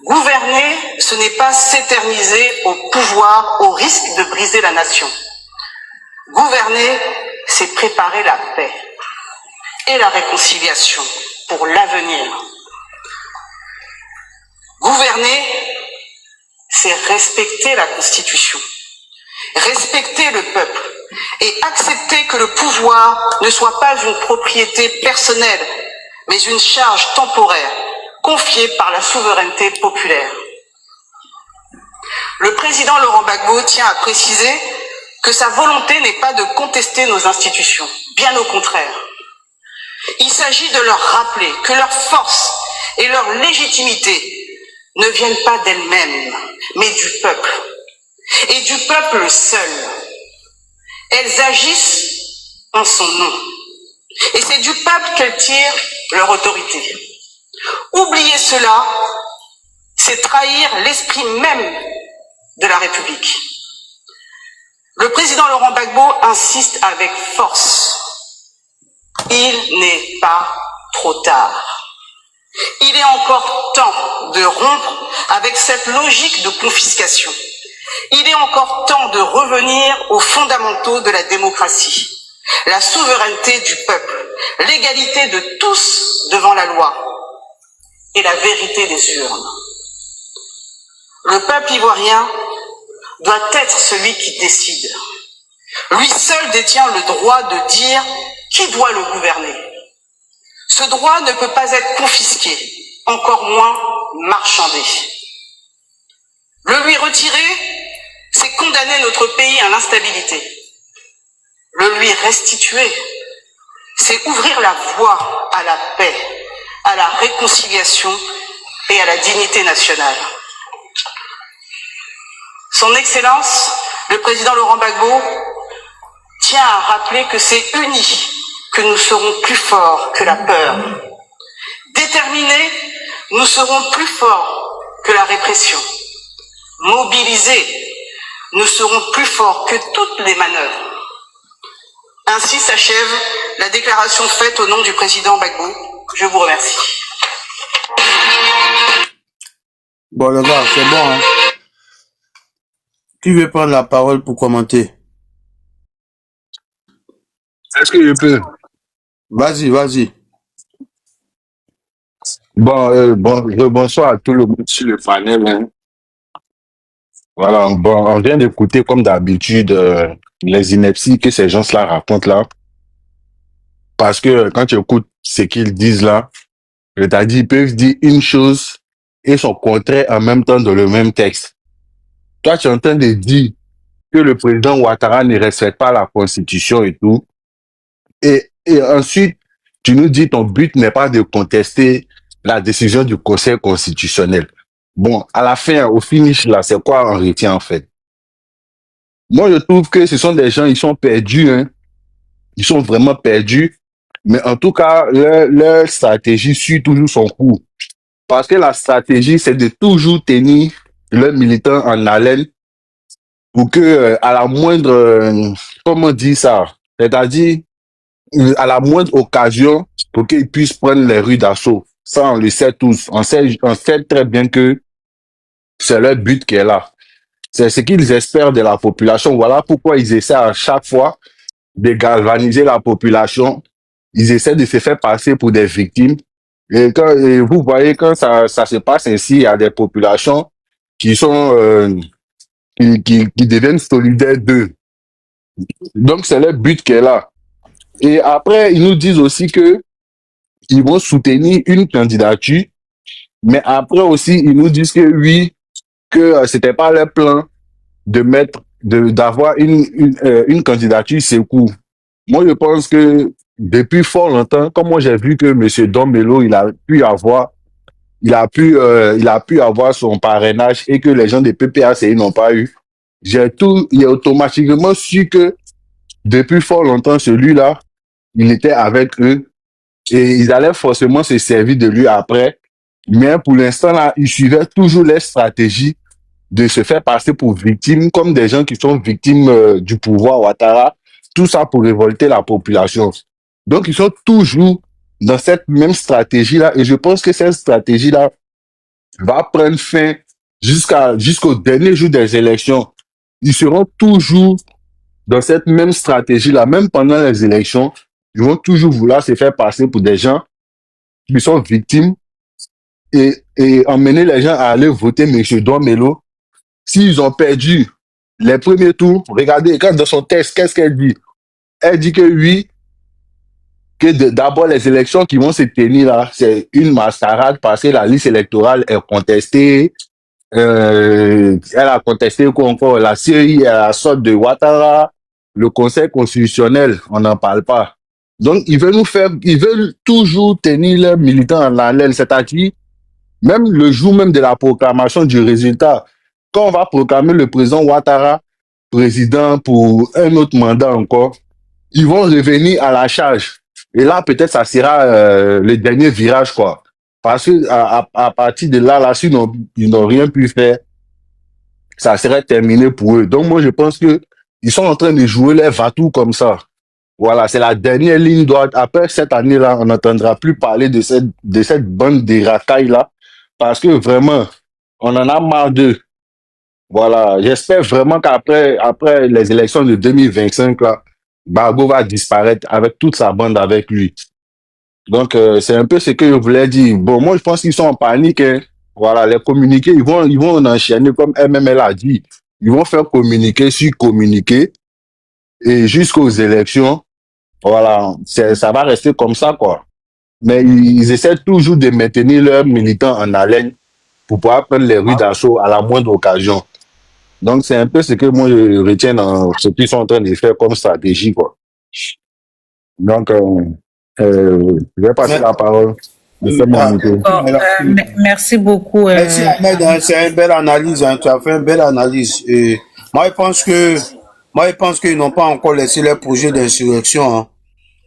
Gouverner, ce n'est pas s'éterniser au pouvoir au risque de briser la nation. Gouverner, c'est préparer la paix et la réconciliation pour l'avenir. Gouverner, c'est respecter la Constitution, respecter le peuple et accepter que le pouvoir ne soit pas une propriété personnelle, mais une charge temporaire confiée par la souveraineté populaire. Le président Laurent Gbagbo tient à préciser que sa volonté n'est pas de contester nos institutions, bien au contraire. Il s'agit de leur rappeler que leur force et leur légitimité ne viennent pas d'elles-mêmes, mais du peuple, et du peuple seul. Elles agissent en son nom, et c'est du peuple qu'elles tirent leur autorité. Oublier cela, c'est trahir l'esprit même de la République. Le président Laurent Gbagbo insiste avec force. Il n'est pas trop tard. Il est encore temps de rompre avec cette logique de confiscation. Il est encore temps de revenir aux fondamentaux de la démocratie. La souveraineté du peuple, l'égalité de tous devant la loi et la vérité des urnes. Le peuple ivoirien doit être celui qui décide. Lui seul détient le droit de dire qui doit le gouverner. Ce droit ne peut pas être confisqué, encore moins marchandé. Le lui retirer, c'est condamner notre pays à l'instabilité. Le lui restituer, c'est ouvrir la voie à la paix, à la réconciliation et à la dignité nationale. Son Excellence, le président Laurent Gbagbo, tient à rappeler que c'est unis que nous serons plus forts que la peur. Déterminés, nous serons plus forts que la répression. Mobilisés, nous serons plus forts que toutes les manœuvres. Ainsi s'achève la déclaration faite au nom du président Gbagbo. Je vous remercie.
Bon, les gars, c'est bon, hein. Qui veut prendre la parole pour commenter?
Est-ce que je peux?
Vas-y, vas-y.
Bonsoir à tout le monde sur le panel, hein. Voilà, bon, on vient d'écouter comme d'habitude les inepties que ces gens-là racontent là. Parce que quand tu écoutes ce qu'ils disent là, c'est-à-dire ils peuvent dire une chose et son contraire en même temps dans le même texte. Toi, tu es en train de dire que le président Ouattara ne respecte pas la Constitution et tout. Et ensuite, tu nous dis ton but n'est pas de contester la décision du Conseil constitutionnel. Bon, à la fin, au finish, là, c'est quoi on retient en fait? Moi, je trouve que ce sont des gens, ils sont perdus, hein. Ils sont vraiment perdus. Mais en tout cas, leur stratégie suit toujours son cours. Parce que la stratégie, c'est de toujours tenir leurs militants en haleine pour que, à la moindre, comment dire ça? C'est-à-dire, à la moindre occasion, pour qu'ils puissent prendre les rues d'assaut. Ça, on le sait tous. On sait très bien que c'est leur but qui est là. C'est ce qu'ils espèrent de la population. Voilà pourquoi ils essaient à chaque fois de galvaniser la population. Ils essaient de se faire passer pour des victimes. Et vous voyez, quand ça se passe ainsi, il y a des populations qui sont, qui deviennent solidaires d'eux. Donc, c'est leur but qui est là. Et après, ils nous disent aussi que ils vont soutenir une candidature, mais après aussi, ils nous disent que oui, que c'était pas leur plan d'avoir une candidature secours. Moi, je pense que depuis fort longtemps, comme moi j'ai vu que M. Dombello, il a pu avoir son parrainage et que les gens des PPACI n'ont pas eu. Il a automatiquement su que depuis fort longtemps, celui-là, il était avec eux et ils allaient forcément se servir de lui après. Mais pour l'instant, là, ils suivaient toujours les stratégies de se faire passer pour victimes, comme des gens qui sont victimes du pouvoir Ouattara, tout ça pour révolter la population. Donc, ils sont toujours dans cette même stratégie-là, et je pense que cette stratégie-là va prendre fin jusqu'au dernier jour des élections. Ils seront toujours dans cette même stratégie-là, même pendant les élections, ils vont toujours vouloir se faire passer pour des gens qui sont victimes et emmener les gens à aller voter M. Domelo. S'ils ont perdu les premiers tours, regardez, quand dans son texte, qu'est-ce qu'elle dit? Elle dit que oui, que d'abord les élections qui vont se tenir là, c'est une mascarade parce que la liste électorale est contestée. Elle a contesté quoi encore? La série, la sorte de Ouattara, le Conseil constitutionnel, on n'en parle pas. Donc, ils veulent toujours tenir leurs militants en haleine, c'est-à-dire, même le jour même de la proclamation du résultat, quand on va proclamer le président Ouattara président pour un autre mandat encore, ils vont revenir à la charge. Et là, peut-être, ça sera le dernier virage, quoi. Parce que à partir de là, s'ils n'ont rien pu faire, ça serait terminé pour eux. Donc, moi, je pense que ils sont en train de jouer les va-tout comme ça. Voilà, c'est la dernière ligne droite. Après cette année-là, on n'entendra plus parler de cette bande de racailles-là. Parce que vraiment, on en a marre d'eux. Voilà, j'espère vraiment après les élections de 2025, là, Gbagbo va disparaître avec toute sa bande avec lui. Donc, c'est un peu ce que je voulais dire. Bon, moi, je pense qu'ils sont en panique. Hein. Voilà, les communiqués, ils vont enchaîner comme MML a dit. Ils vont faire communiquer sur communiquer et jusqu'aux élections. Voilà, ça va rester comme ça, quoi. Mais ils essaient toujours de maintenir leurs militants en haleine pour pouvoir prendre les rues d'assaut à la moindre occasion. Donc, c'est un peu ce que moi, je retiens dans ce qu'ils sont en train de faire comme stratégie, quoi. Donc, je vais passer la parole.
Merci beaucoup.
Merci Ahmed, hein, c'est une belle analyse, hein, tu as fait une belle analyse. Et moi, je pense qu'ils n'ont pas encore laissé leur projet d'insurrection,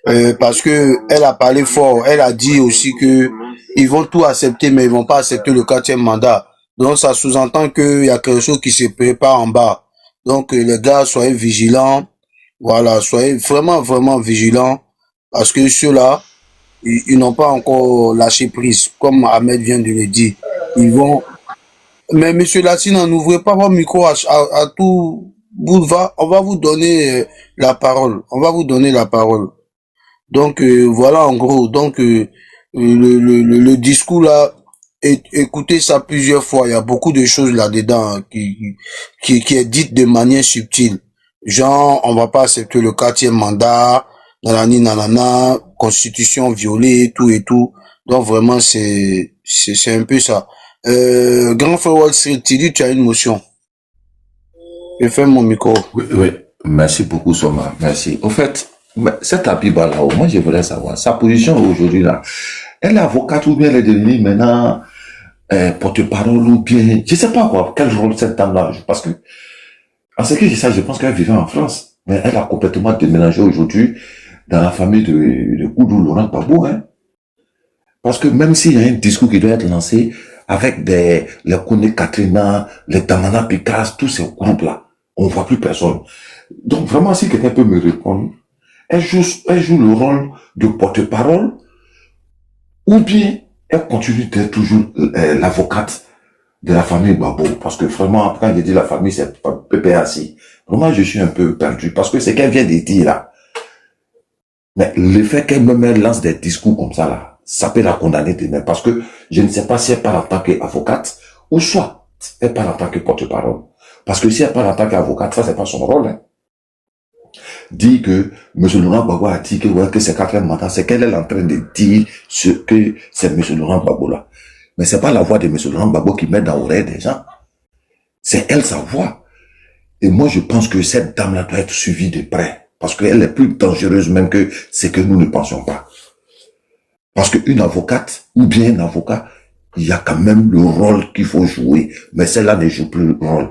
hein, parce que elle a parlé fort. Elle a dit aussi que ils vont tout accepter, mais ils vont pas accepter le 4e mandat. Donc, ça sous-entend qu'il y a quelque chose qui se prépare en bas. Donc, les gars, soyez vigilants. Voilà, soyez vraiment, vraiment vigilants. Parce que ceux-là, ils n'ont pas encore lâché prise, comme Ahmed vient de le dire. Ils vont... Mais monsieur Lassina, n'ouvrez pas votre micro à tout boulevard. On va vous donner la parole. On va vous donner la parole. Donc, voilà, en gros. Donc, le discours là, écoutez ça plusieurs fois. Il y a beaucoup de choses là-dedans, hein, qui est dite de manière subtile. Genre, on va pas accepter le 4e mandat, nanani, nanana, constitution violée, tout et tout. Donc, vraiment, c'est un peu ça. Grand frère Wall Street, tu dis, tu as une motion. Je ferme mon micro.
Oui. Merci beaucoup, Soma. Merci. Au fait, cette Abiba là, moi, je voudrais savoir, sa position aujourd'hui là, elle est avocate ou bien elle est devenue maintenant porte-parole ou bien, je sais pas quoi, quel rôle cette dame-là, parce que, en ce que je sais, je pense qu'elle vivait en France, mais elle a complètement déménagé aujourd'hui dans la famille de Koudou Laurent Gbagbo, hein. Parce que même s'il y a un discours qui doit être lancé avec les Kone Katrina, les Tamana Picasso, tous ces groupes-là, on voit plus personne. Donc vraiment, si quelqu'un peut me répondre, elle joue le rôle de porte-parole, ou bien elle continue d'être toujours l'avocate de la famille Gbagbo. Parce que vraiment, quand je dis la famille, c'est PPAC. Vraiment, je suis un peu perdu. Parce que c'est qu'elle vient de dire là. Mais le fait qu'elle-même lance des discours comme ça là, ça peut la condamner demain. Parce que je ne sais pas si elle parle en tant qu'avocate, ou soit elle parle en tant que porte-parole. Parce que si elle parle en tant qu'avocate, ça c'est pas son rôle, hein. Dit que M. Laurent Gbagbo a dit que, ouais, que c'est 4e mandat, c'est qu'elle est en train de dire ce que c'est M. Laurent Gbagbo là. Mais c'est pas la voix de M. Laurent Gbagbo qui met dans l'oreille des gens. C'est elle sa voix. Et moi, je pense que cette dame-là doit être suivie de près. Parce qu'elle est plus dangereuse même que ce que nous ne pensions pas. Parce qu'une avocate, ou bien un avocat, il y a quand même le rôle qu'il faut jouer. Mais celle-là ne joue plus le rôle.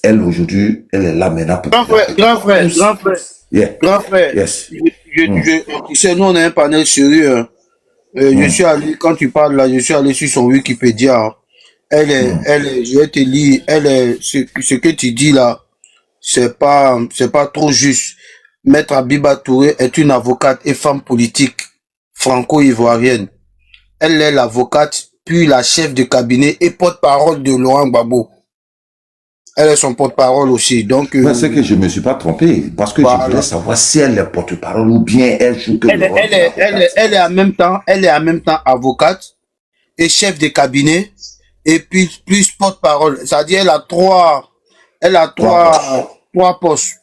Elle, aujourd'hui, elle est là maintenant pour...
Grand frère.
Yeah.
Grand frère.
Yes.
Tu sais, nous, on a un panel sérieux. Hein. Je suis allé, quand tu parles là, je suis allé sur son Wikipédia. Hein. Elle est, je vais te lire, ce que tu dis là, c'est pas trop juste. Maître Abiba Touré est une avocate et femme politique franco-ivoirienne. Elle est l'avocate, puis la chef de cabinet et porte-parole de Laurent Gbagbo. Elle est son porte-parole aussi, donc...
c'est que je me suis pas trompé, parce que voilà. Je voulais savoir si elle est porte-parole ou bien elle joue que
elle est en même temps avocate, et chef de cabinet, et puis plus porte-parole. C'est-à-dire, elle a trois postes.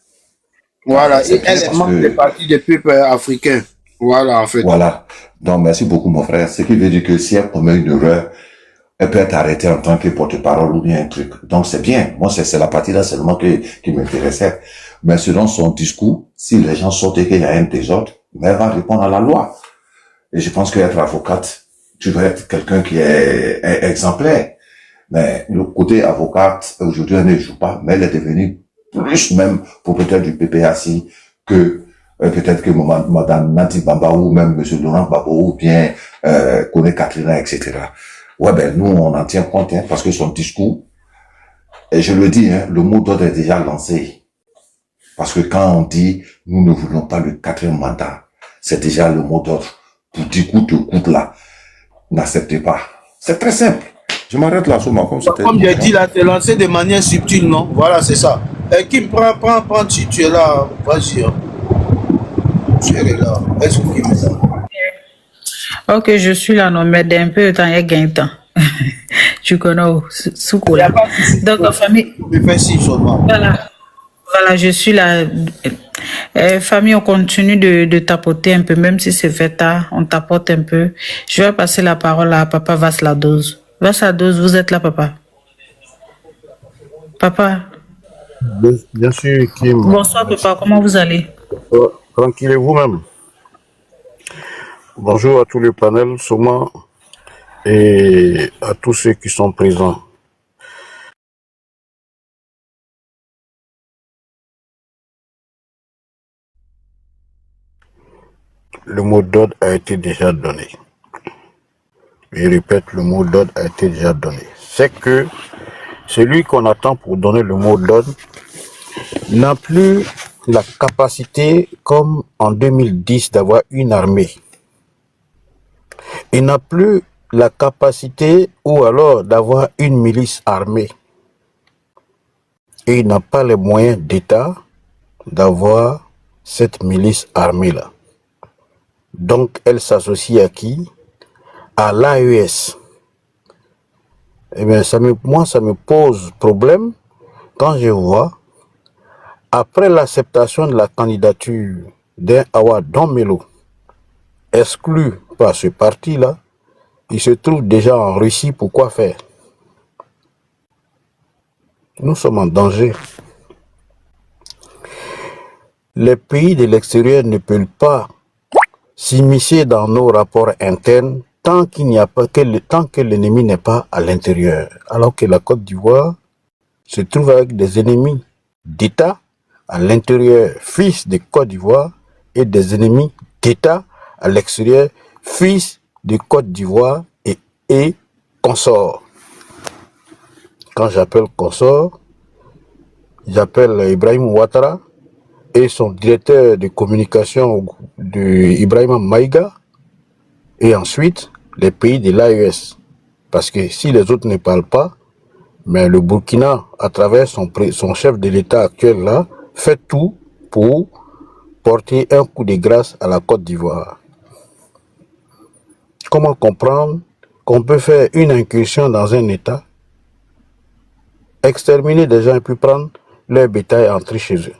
Voilà, et elle est membre des partis des peuples africains. Voilà, en fait.
Voilà. Donc, merci beaucoup, mon frère. Ce qui veut dire que si elle commet une erreur, elle peut être arrêtée en tant que porte-parole ou bien un truc. Donc, c'est bien. Moi, c'est la partie là seulement qui m'intéressait. Mais selon son discours, si les gens sortent et qu'il y a un désordre, mais elle va répondre à la loi. Et je pense qu'être avocate, tu dois être quelqu'un qui est exemplaire. Mais le côté avocate, aujourd'hui, elle ne joue pas, mais elle est devenue plus même propriétaire du PPAC que peut-être que Madame Nadi Bamba ou même Monsieur Laurent Gbagbo ou bien Kone Katrina, etc. Ouais, ben nous, on en tient compte, hein, parce que son discours, et je le dis, hein, le mot d'ordre est déjà lancé. Parce que quand on dit, nous ne voulons pas le 4e mandat, c'est déjà le mot d'ordre. Pour dire coupe là, n'acceptez pas. C'est très simple. Je m'arrête là, sur ma
comme j'ai dit là, c'est lancé de manière subtile, non? Voilà, c'est ça. Et qui prend, si tu es là, vas-y. Hein. Tu es là. Est-ce que Kim est là?
Ok, je suis là, non, mais d'un peu de temps, il y a gain de temps. Tu connais, Soukoula. Donc, la famille. Voilà, je suis là. Famille, on continue de tapoter un peu, même si c'est fait tard, on tapote un peu. Je vais passer la parole à Papa Vaslados. Vaslados, vous êtes là, papa? Papa?
Bien sûr, Kim.
Bonsoir, papa, comment vous allez?
Tranquille et vous-même. Bonjour à tous les panels, Souma, et à tous ceux qui sont présents. Le mot d'ordre a été déjà donné. Je répète, le mot d'ordre a été déjà donné. C'est que celui qu'on attend pour donner le mot d'ordre n'a plus la capacité, comme en 2010, d'avoir une armée. Il n'a plus la capacité ou alors d'avoir une milice armée. Et il n'a pas les moyens d'État d'avoir cette milice armée-là. Donc, elle s'associe à qui? À l'AES. Eh bien, moi, ça me pose problème quand je vois, après l'acceptation de la candidature d'un Awa Donmelo, exclu par ce parti-là, il se trouve déjà en Russie. Pourquoi faire? Nous sommes en danger. Les pays de l'extérieur ne peuvent pas s'immiscer dans nos rapports internes tant qu'il n'y a pas tant que l'ennemi n'est pas à l'intérieur. Alors que la Côte d'Ivoire se trouve avec des ennemis d'État à l'intérieur, fils de Côte d'Ivoire, et des ennemis d'État à l'extérieur, fils de Côte d'Ivoire et consorts. Quand j'appelle consort, j'appelle Ibrahim Ouattara et son directeur de communication de Ibrahim Maïga, et ensuite les pays de l'AES. Parce que si les autres ne parlent pas, mais le Burkina, à travers son chef de l'État actuel là, fait tout pour porter un coup de grâce à la Côte d'Ivoire. Comment comprendre qu'on peut faire une incursion dans un État, exterminer des gens et puis prendre leur bétail et entrer chez eux?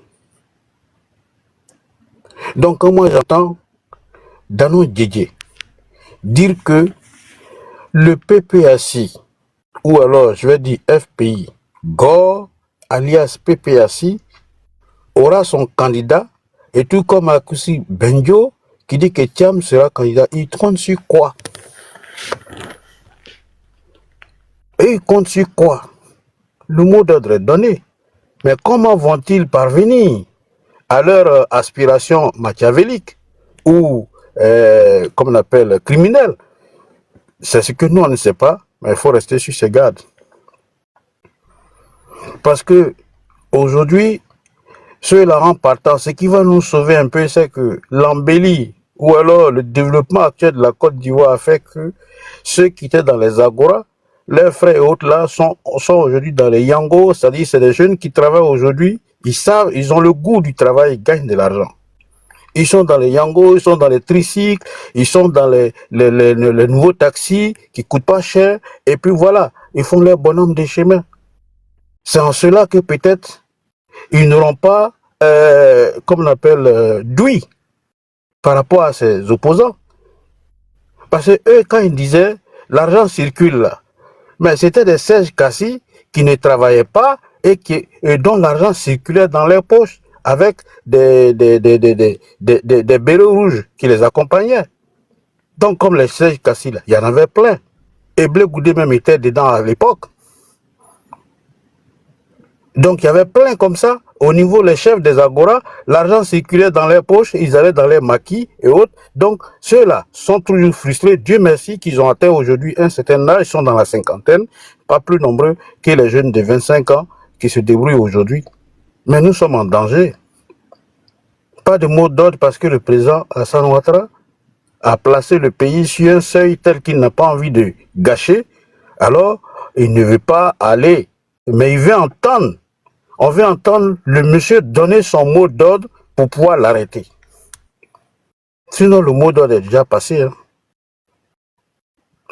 Donc, quand moi j'entends Danon Djedje dire que le PPAC, ou alors je vais dire FPI, Gore, alias PPAC, aura son candidat, et tout comme Akusi Benjo, qui dit que Thiam sera candidat, il compte sur quoi? Et il compte sur quoi? Le mot d'ordre est donné. Mais comment vont-ils parvenir à leur aspiration machiavélique ou, comme on appelle, criminelle? C'est ce que nous, on ne sait pas, mais il faut rester sur ses gardes. Parce que aujourd'hui, cela rend partant. Ce qui va nous sauver un peu, c'est que l'embellie ou alors le développement actuel de la Côte d'Ivoire a fait que ceux qui étaient dans les agoras, leurs frères et autres là, sont aujourd'hui dans les yangos, c'est-à-dire c'est des jeunes qui travaillent aujourd'hui, ils savent, ils ont le goût du travail, ils gagnent de l'argent. Ils sont dans les Yango, ils sont dans les tricycles, ils sont dans les nouveaux taxis qui coûtent pas cher. Et puis voilà, ils font leur bonhomme des chemins. C'est en cela que peut-être ils n'auront pas, comme on appelle, d'ouïe par rapport à ses opposants. Parce que eux, quand ils disaient l'argent circule là, mais c'était des Serge Kassi qui ne travaillaient pas et dont l'argent circulait dans leurs poches avec des bérets rouges qui les accompagnaient. Donc, comme les Serge Kassi là, il y en avait plein. Et Blé Goudé même était dedans à l'époque. Donc, il y avait plein comme ça. Au niveau des chefs des Agora, l'argent circulait dans leurs poches, ils allaient dans les maquis et autres. Donc, ceux-là sont toujours frustrés. Dieu merci qu'ils ont atteint aujourd'hui un certain âge, ils sont dans la cinquantaine, pas plus nombreux que les jeunes de 25 ans qui se débrouillent aujourd'hui. Mais nous sommes en danger. Pas de mot d'ordre parce que le président Alassane Ouattara a placé le pays sur un seuil tel qu'il n'a pas envie de gâcher. Alors, il ne veut pas aller, mais il veut entendre. On veut entendre le monsieur donner son mot d'ordre pour pouvoir l'arrêter. Sinon, le mot d'ordre est déjà passé. Hein.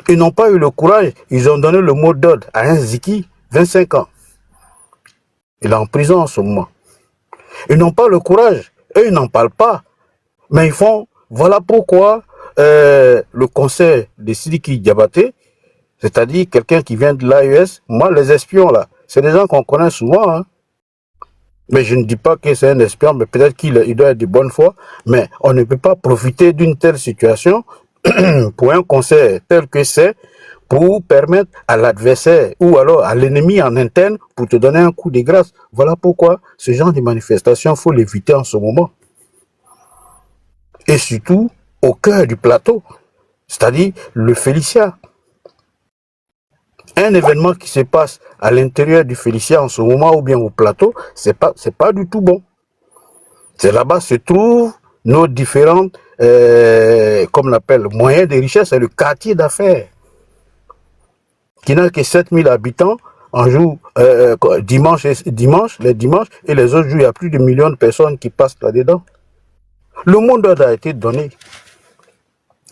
Ils n'ont pas eu le courage. Ils ont donné le mot d'ordre à un Ziki, 25 ans. Il est en prison en ce moment. Ils n'ont pas le courage. Eux, ils n'en parlent pas. Mais ils font... Voilà pourquoi le conseil de Sidiki Diabaté, c'est-à-dire quelqu'un qui vient de l'AES, moi, les espions, là, c'est des gens qu'on connaît souvent. Hein. Mais je ne dis pas que c'est un espion, mais peut-être qu'il doit être de bonne foi. Mais on ne peut pas profiter d'une telle situation pour un conseil tel que c'est, pour permettre à l'adversaire ou alors à l'ennemi en interne pour te donner un coup de grâce. Voilà pourquoi ce genre de manifestation, il faut l'éviter en ce moment. Et surtout au cœur du plateau, c'est-à-dire le Félicia. Un événement qui se passe à l'intérieur du Félicia en ce moment ou bien au plateau, c'est pas du tout bon. C'est là-bas se trouvent nos différentes, comme on l'appelle, moyens de richesse, c'est le quartier d'affaires qui n'a que 7000 habitants. En jour, les dimanches, et les autres jours, il y a plus de millions de personnes qui passent là-dedans. Le mot d'ordre a été donné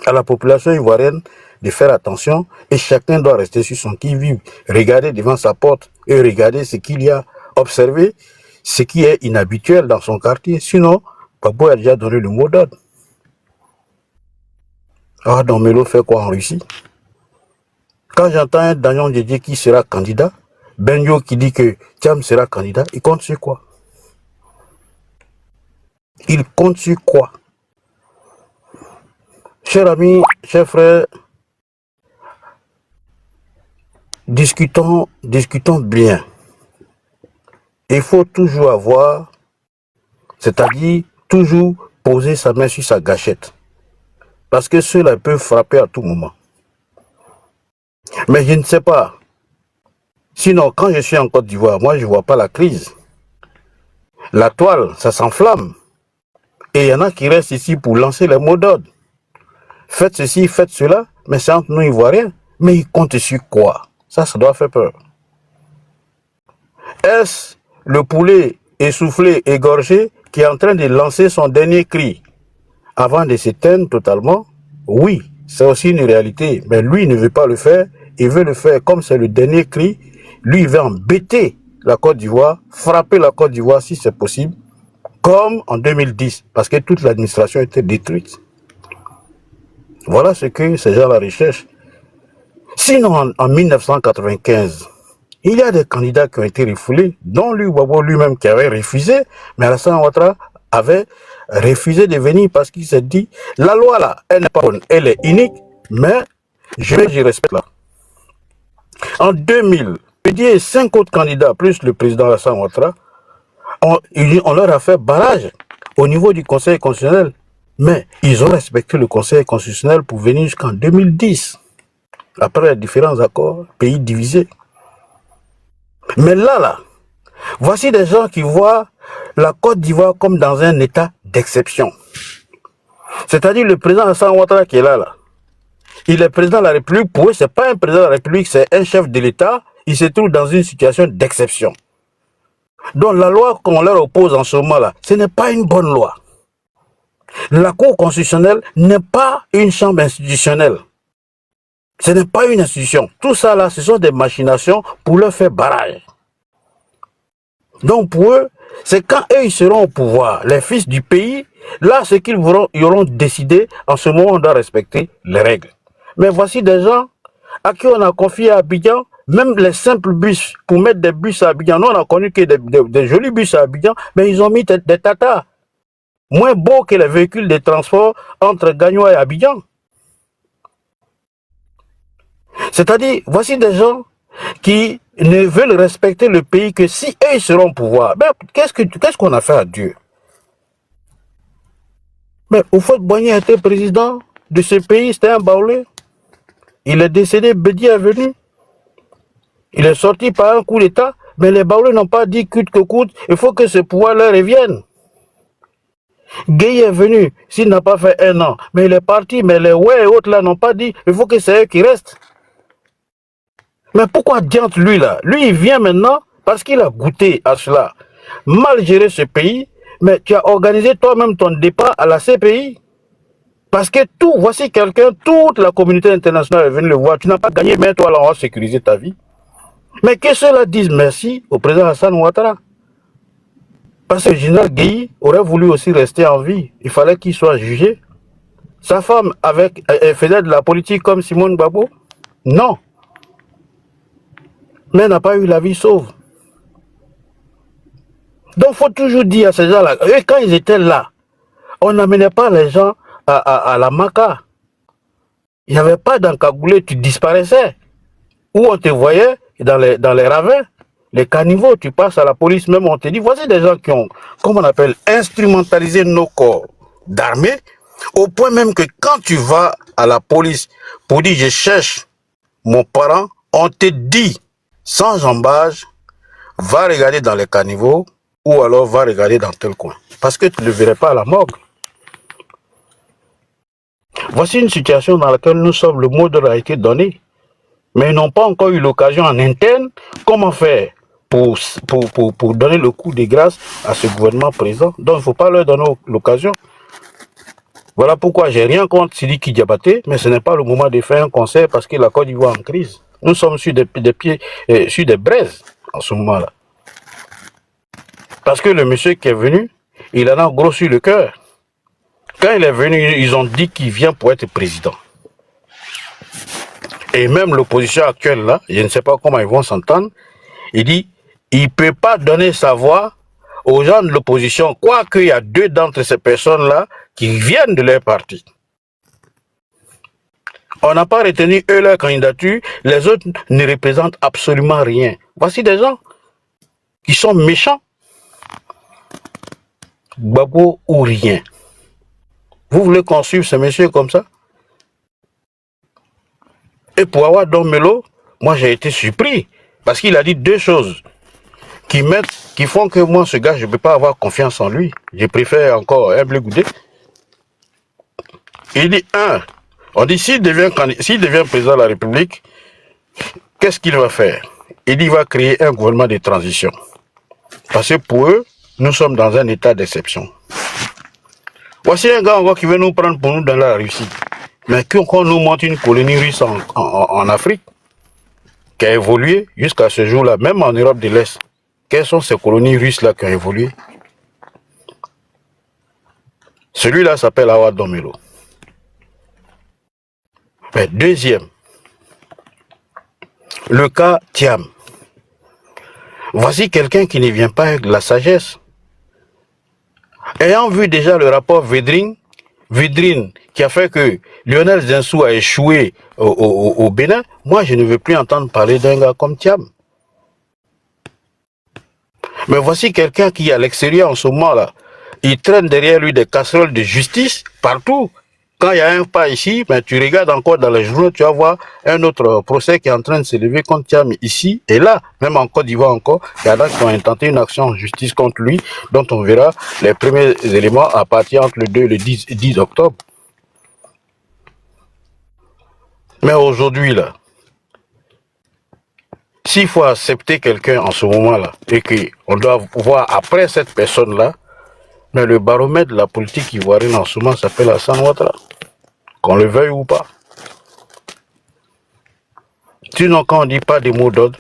à la population ivoirienne de faire attention et chacun doit rester sur son qui-vive, regarder devant sa porte et regarder ce qu'il y a, observer ce qui est inhabituel dans son quartier. Sinon, Gbagbo a déjà donné le mot d'ordre. Ah, donc Melo fait quoi en Russie? Quand j'entends un Daniel Djedje qui sera candidat, Benyo qui dit que Thiam sera candidat, il compte sur quoi? Il compte sur quoi? Chers amis, chers frères, discutons bien. Il faut toujours avoir, c'est-à-dire toujours poser sa main sur sa gâchette. Parce que cela peut frapper à tout moment. Mais je ne sais pas. Sinon, quand je suis en Côte d'Ivoire, moi je ne vois pas la crise. La toile, ça s'enflamme. Et il y en a qui restent ici pour lancer les mots d'ordre. Faites ceci, faites cela, mais c'est entre nous Ivoiriens. Mais ils comptent sur quoi? Ça doit faire peur. Est-ce le poulet essoufflé, égorgé, qui est en train de lancer son dernier cri avant de s'éteindre totalement? Oui, c'est aussi une réalité. Mais lui ne veut pas le faire. Il veut le faire comme c'est le dernier cri. Lui, il veut embêter la Côte d'Ivoire, frapper la Côte d'Ivoire si c'est possible, comme en 2010, parce que toute l'administration était détruite. Voilà ce que ces gens-là recherchent. Sinon, en 1995, il y a des candidats qui ont été refoulés, dont Gbagbo lui-même qui avait refusé, mais Alassane Ouattara avait refusé de venir parce qu'il s'est dit, la loi là, elle n'est pas bonne, elle est unique, mais je respecte là. En 2000, il y a 5 autres candidats, plus le président Alassane Ouattara, on leur a fait barrage au niveau du Conseil constitutionnel. Mais ils ont respecté le Conseil constitutionnel pour venir jusqu'en 2010. Après les différents accords, pays divisés. Mais là, voici des gens qui voient la Côte d'Ivoire comme dans un état d'exception. C'est-à-dire le président Alassane Ouattara qui est là. Il est président de la République. Pour eux, ce n'est pas un président de la République, c'est un chef de l'État. Il se trouve dans une situation d'exception. Donc la loi qu'on leur oppose en ce moment-là, ce n'est pas une bonne loi. La Cour constitutionnelle n'est pas une chambre institutionnelle. Ce n'est pas une institution. Tout ça là, ce sont des machinations pour leur faire barrage. Donc pour eux, c'est quand eux ils seront au pouvoir, les fils du pays, là ce qu'ils auront décidé, en ce moment on doit respecter les règles. Mais voici des gens à qui on a confié à Abidjan, même les simples bus, pour mettre des bus à Abidjan. Nous on a connu que des jolis bus à Abidjan, mais ils ont mis des tatas, moins beaux que les véhicules de transport entre Gagnoa et Abidjan. C'est-à-dire, voici des gens qui ne veulent respecter le pays que si eux ils seront au pouvoir. Ben, qu'est-ce qu'on a fait à Dieu? Mais Houphouët-Boigny était président de ce pays, c'était un Baoulé. Il est décédé, Bédi est venu. Il est sorti par un coup d'État, mais les Baoulés n'ont pas dit coûte que coûte, il faut que ce pouvoir leur revienne. Gueye est venu, s'il n'a pas fait 1 an, mais il est parti, mais les ouais et autres là n'ont pas dit, il faut que c'est eux qui restent. Mais pourquoi diante lui là? Lui il vient maintenant parce qu'il a goûté à cela. Mal gérer ce pays, mais tu as organisé toi-même ton départ à la CPI. Parce que voici quelqu'un, toute la communauté internationale est venue le voir. Tu n'as pas gagné, mais toi là on va sécuriser ta vie. Mais que ceux-là disent merci au président Hassan Ouattara. Parce que le général Gueye aurait voulu aussi rester en vie. Il fallait qu'il soit jugé. Sa femme elle faisait de la politique comme Simone Gbagbo? Non. Mais elle n'a pas eu la vie sauve. Donc il faut toujours dire à ces gens-là, eux quand ils étaient là, on n'amenait pas les gens à la Maca. Il n'y avait pas d'encagoulé, tu disparaissais. Ou on te voyait dans les ravins, les caniveaux, tu passes à la police, même on te dit, voici des gens qui ont, comment on appelle, instrumentalisé nos corps d'armée, au point même que quand tu vas à la police pour dire je cherche mon parent, on te dit, sans jambage, va regarder dans les caniveaux, ou alors va regarder dans tel coin. Parce que tu ne le verrais pas à la morgue. Voici une situation dans laquelle nous sommes, le mot d'ordre a été donné. Mais ils n'ont pas encore eu l'occasion en interne. Comment faire pour donner le coup de grâce à ce gouvernement présent? Donc il ne faut pas leur donner l'occasion. Voilà pourquoi j'ai rien contre Sidiki Diabaté, mais ce n'est pas le moment de faire un concert parce que la Côte d'Ivoire est en crise. Nous sommes sur des pieds, sur des braises en ce moment-là. Parce que le monsieur qui est venu, il en a gros sur le cœur. Quand il est venu, ils ont dit qu'il vient pour être président. Et même l'opposition actuelle là, je ne sais pas comment ils vont s'entendre, il dit, il ne peut pas donner sa voix aux gens de l'opposition, quoique il y a 2 d'entre ces personnes-là qui viennent de leur parti. On n'a pas retenu eux leur candidature, les autres ne représentent absolument rien. Voici des gens qui sont méchants. Gbagbo ou rien. Vous voulez qu'on suive ce monsieur comme ça? Et pour avoir Don Melo, moi j'ai été surpris. Parce qu'il a dit 2 choses qui font que moi, ce gars, je ne peux pas avoir confiance en lui. Je préfère encore un blé goudé. Il dit 1, on dit s'il devient président de la République, qu'est-ce qu'il va faire? Il dit qu'il va créer un gouvernement de transition. Parce que pour eux, nous sommes dans un état d'exception. Voici un gars encore qui veut nous prendre pour nous dans la Russie. Mais qu'on nous montre une colonie russe en Afrique, qui a évolué jusqu'à ce jour-là, même en Europe de l'Est. Quelles sont ces colonies russes-là qui ont évolué? Celui-là s'appelle Awa Domelo. Mais deuxième, le cas Thiam. Voici quelqu'un qui ne vient pas avec la sagesse. Ayant vu déjà le rapport Védrine, qui a fait que Lionel Zinsou a échoué au Bénin, moi je ne veux plus entendre parler d'un gars comme Thiam. Mais voici quelqu'un qui est à l'extérieur en ce moment-là. Il traîne derrière lui des casseroles de justice partout. Quand il y a un pas ici, ben, tu regardes encore dans les journaux, tu vas voir un autre procès qui est en train de s'élever contre Thiam ici et là, même en Côte d'Ivoire encore. Il y en a qui ont intenté une action en justice contre lui, dont on verra les premiers éléments à partir entre le 2 et le 10 octobre. Mais aujourd'hui, là, s'il faut accepter quelqu'un en ce moment-là, et qu'on doit voir après cette personne-là, Mais le baromètre de la politique ivoirienne en ce moment s'appelle Hassan Ouattara, qu'on le veuille ou pas. Sinon, quand on ne dit pas des mots d'ordre,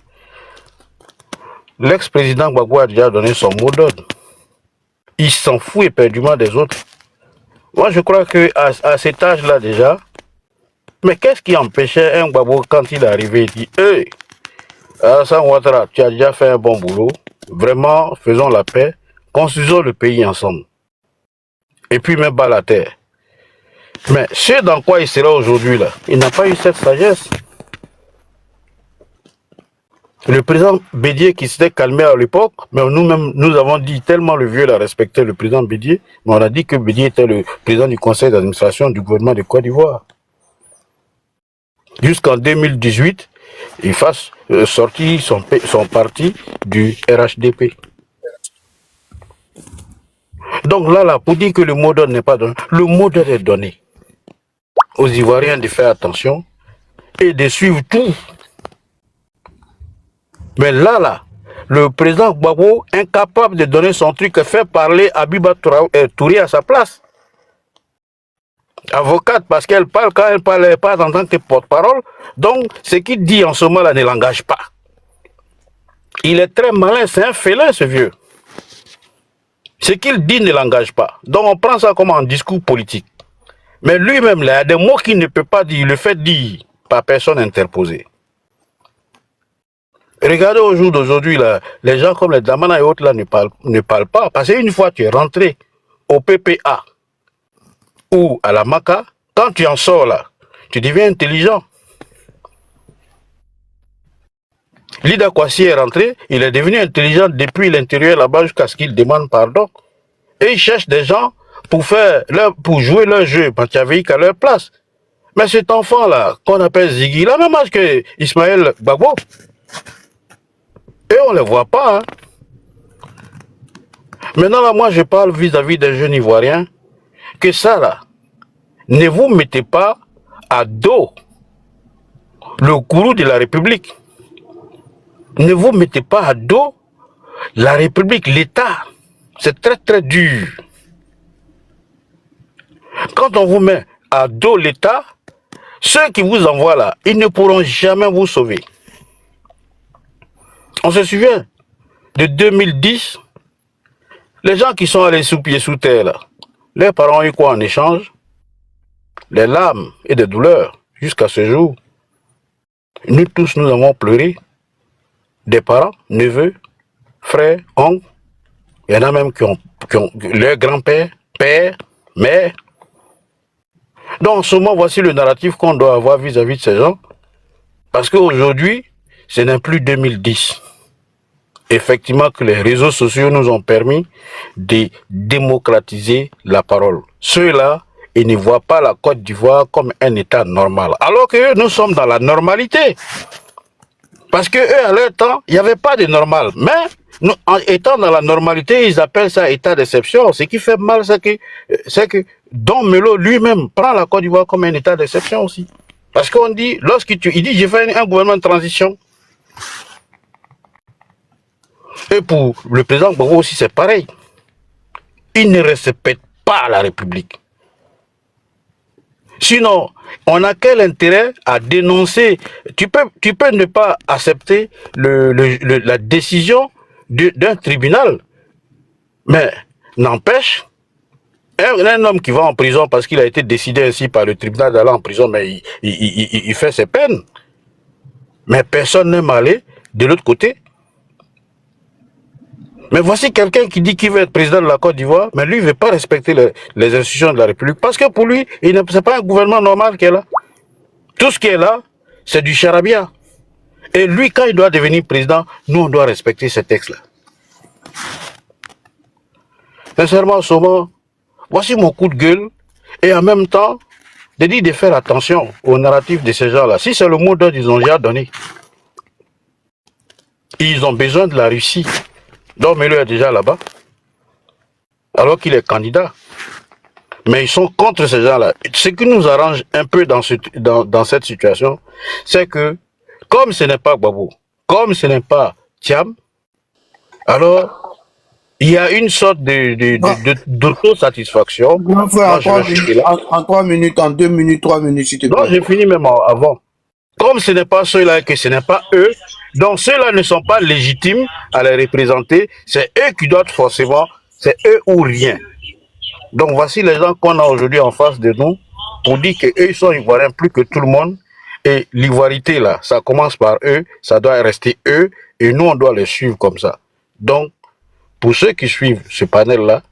l'ex-président Gbagbo a déjà donné son mot d'ordre. Il s'en fout éperdument des autres. Moi, je crois qu'à cet âge-là déjà, mais qu'est-ce qui empêchait un Gbagbo quand il est arrivé, il dit, hey, Hassan Ouattara, tu as déjà fait un bon boulot, vraiment, faisons la paix, construisons le pays ensemble. Et puis même bas la terre. Mais ce dans quoi il sera aujourd'hui là, il n'a pas eu cette sagesse. Le président Bédier qui s'était calmé à l'époque, mais nous-mêmes, nous avons dit, tellement le vieux l'a respecté, le président Bédier, mais on a dit que Bédier était le président du conseil d'administration du gouvernement de Côte d'Ivoire. Jusqu'en 2018, il fasse sortir son parti du RHDP. Donc là, pour dire que le mot d'ordre n'est pas donné, le mot d'ordre est donné aux Ivoiriens de faire attention et de suivre tout. Mais là, le président Gbagbo, incapable de donner son truc, fait parler Abiba Touré à sa place. Avocate, parce qu'elle parle, quand elle parle, elle parle en tant que porte-parole. Donc, ce qu'il dit en ce moment-là ne l'engage pas. Il est très malin, c'est un félin, ce vieux. Ce qu'il dit ne l'engage pas. Donc, on prend ça comme un discours politique. Mais lui-même, là, il y a des mots qu'il ne peut pas dire, il le fait dire par personne interposée. Regardez au jour d'aujourd'hui, les gens comme les Damana et autres là ne parlent pas. Parce qu'une fois tu es rentré au PPA ou à la MACA, quand tu en sors là, tu deviens intelligent. Lida Kwasi est rentré, il est devenu intelligent depuis l'intérieur là-bas jusqu'à ce qu'il demande pardon. Et il cherche des gens pour jouer leur jeu, Machiavélique à leur place. Mais cet enfant-là, qu'on appelle Ziggy, il a le même âge que Ismaël Gbagbo. Et on ne les voit pas. Hein. Maintenant, là, moi, je parle vis-à-vis des jeunes Ivoiriens, que ça, là, ne vous mettez pas à dos le gourou de la République. Ne vous mettez pas à dos la République, l'État. C'est très, très dur. Quand on vous met à dos l'État, ceux qui vous envoient là, ils ne pourront jamais vous sauver. On se souvient de 2010, les gens qui sont allés sous pied sous terre, là, leurs parents ont eu quoi en échange? Les larmes et des douleurs, jusqu'à ce jour. Nous tous, nous avons pleuré. Des parents, neveux, frères, oncles. Il y en a même qui ont leur grand-père, père, mère. Donc, en ce moment, voici le narratif qu'on doit avoir vis-à-vis de ces gens. Parce qu'aujourd'hui, ce n'est plus 2010. Effectivement que les réseaux sociaux nous ont permis de démocratiser la parole. Ceux-là, ils ne voient pas la Côte d'Ivoire comme un État normal. Alors que nous sommes dans la normalité. Parce que eux, à leur temps, il n'y avait pas de normal. Mais, nous, en étant dans la normalité, ils appellent ça État d'exception. Ce qui fait mal, c'est que Don Melo lui-même prend la Côte d'Ivoire comme un État d'exception aussi. Parce qu'on dit, il dit, j'ai fait un gouvernement de transition. Et pour le président Gbagbo aussi, c'est pareil. Il ne respecte pas la République. Sinon, on a quel intérêt à dénoncer? Tu peux ne pas accepter la décision d'un tribunal. Mais n'empêche, un homme qui va en prison parce qu'il a été décidé ainsi par le tribunal d'aller en prison, mais il fait ses peines. Mais personne n'aime aller de l'autre côté. Mais voici quelqu'un qui dit qu'il veut être président de la Côte d'Ivoire, mais lui, il ne veut pas respecter les institutions de la République. Parce que pour lui, ce n'est pas un gouvernement normal qui est là. Tout ce qui est là, c'est du charabia. Et lui, quand il doit devenir président, nous, on doit respecter ces textes-là. Sincèrement, souvent, voici mon coup de gueule. Et en même temps, de dire de faire attention au narratif de ces gens-là. Si c'est le mot d'ordre, ils ont déjà donné. Ils ont besoin de la Russie. Donc, Melo est déjà là-bas, alors qu'il est candidat. Mais ils sont contre ces gens-là. Ce qui nous arrange un peu dans cette situation, c'est que, comme ce n'est pas Gbagbo, comme ce n'est pas Thiam, alors, il y a une sorte
Non,
d'autosatisfaction.
grand frère,
Moi, je vais chuter là.
en 3 minutes, en 2 minutes, 3 minutes, s'il te
Non,
plaît.
j'ai fini même avant. Comme ce n'est pas ceux-là, que ce n'est pas eux, donc ceux-là ne sont pas légitimes à les représenter, c'est eux qui doivent forcément, c'est eux ou rien. Donc voici les gens qu'on a aujourd'hui en face de nous pour dire qu'eux ils sont ivoiriens plus que tout le monde. Et l'ivoirité là, ça commence par eux, ça doit rester eux, et nous on doit les suivre comme ça. Donc, pour ceux qui suivent ce panel-là,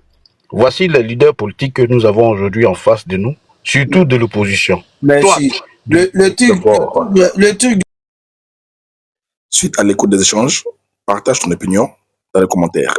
voici les leaders politiques que nous avons aujourd'hui en face de nous, surtout de l'opposition.
Merci. Le truc.
Suite à l'écoute des échanges, partage ton opinion dans les commentaires.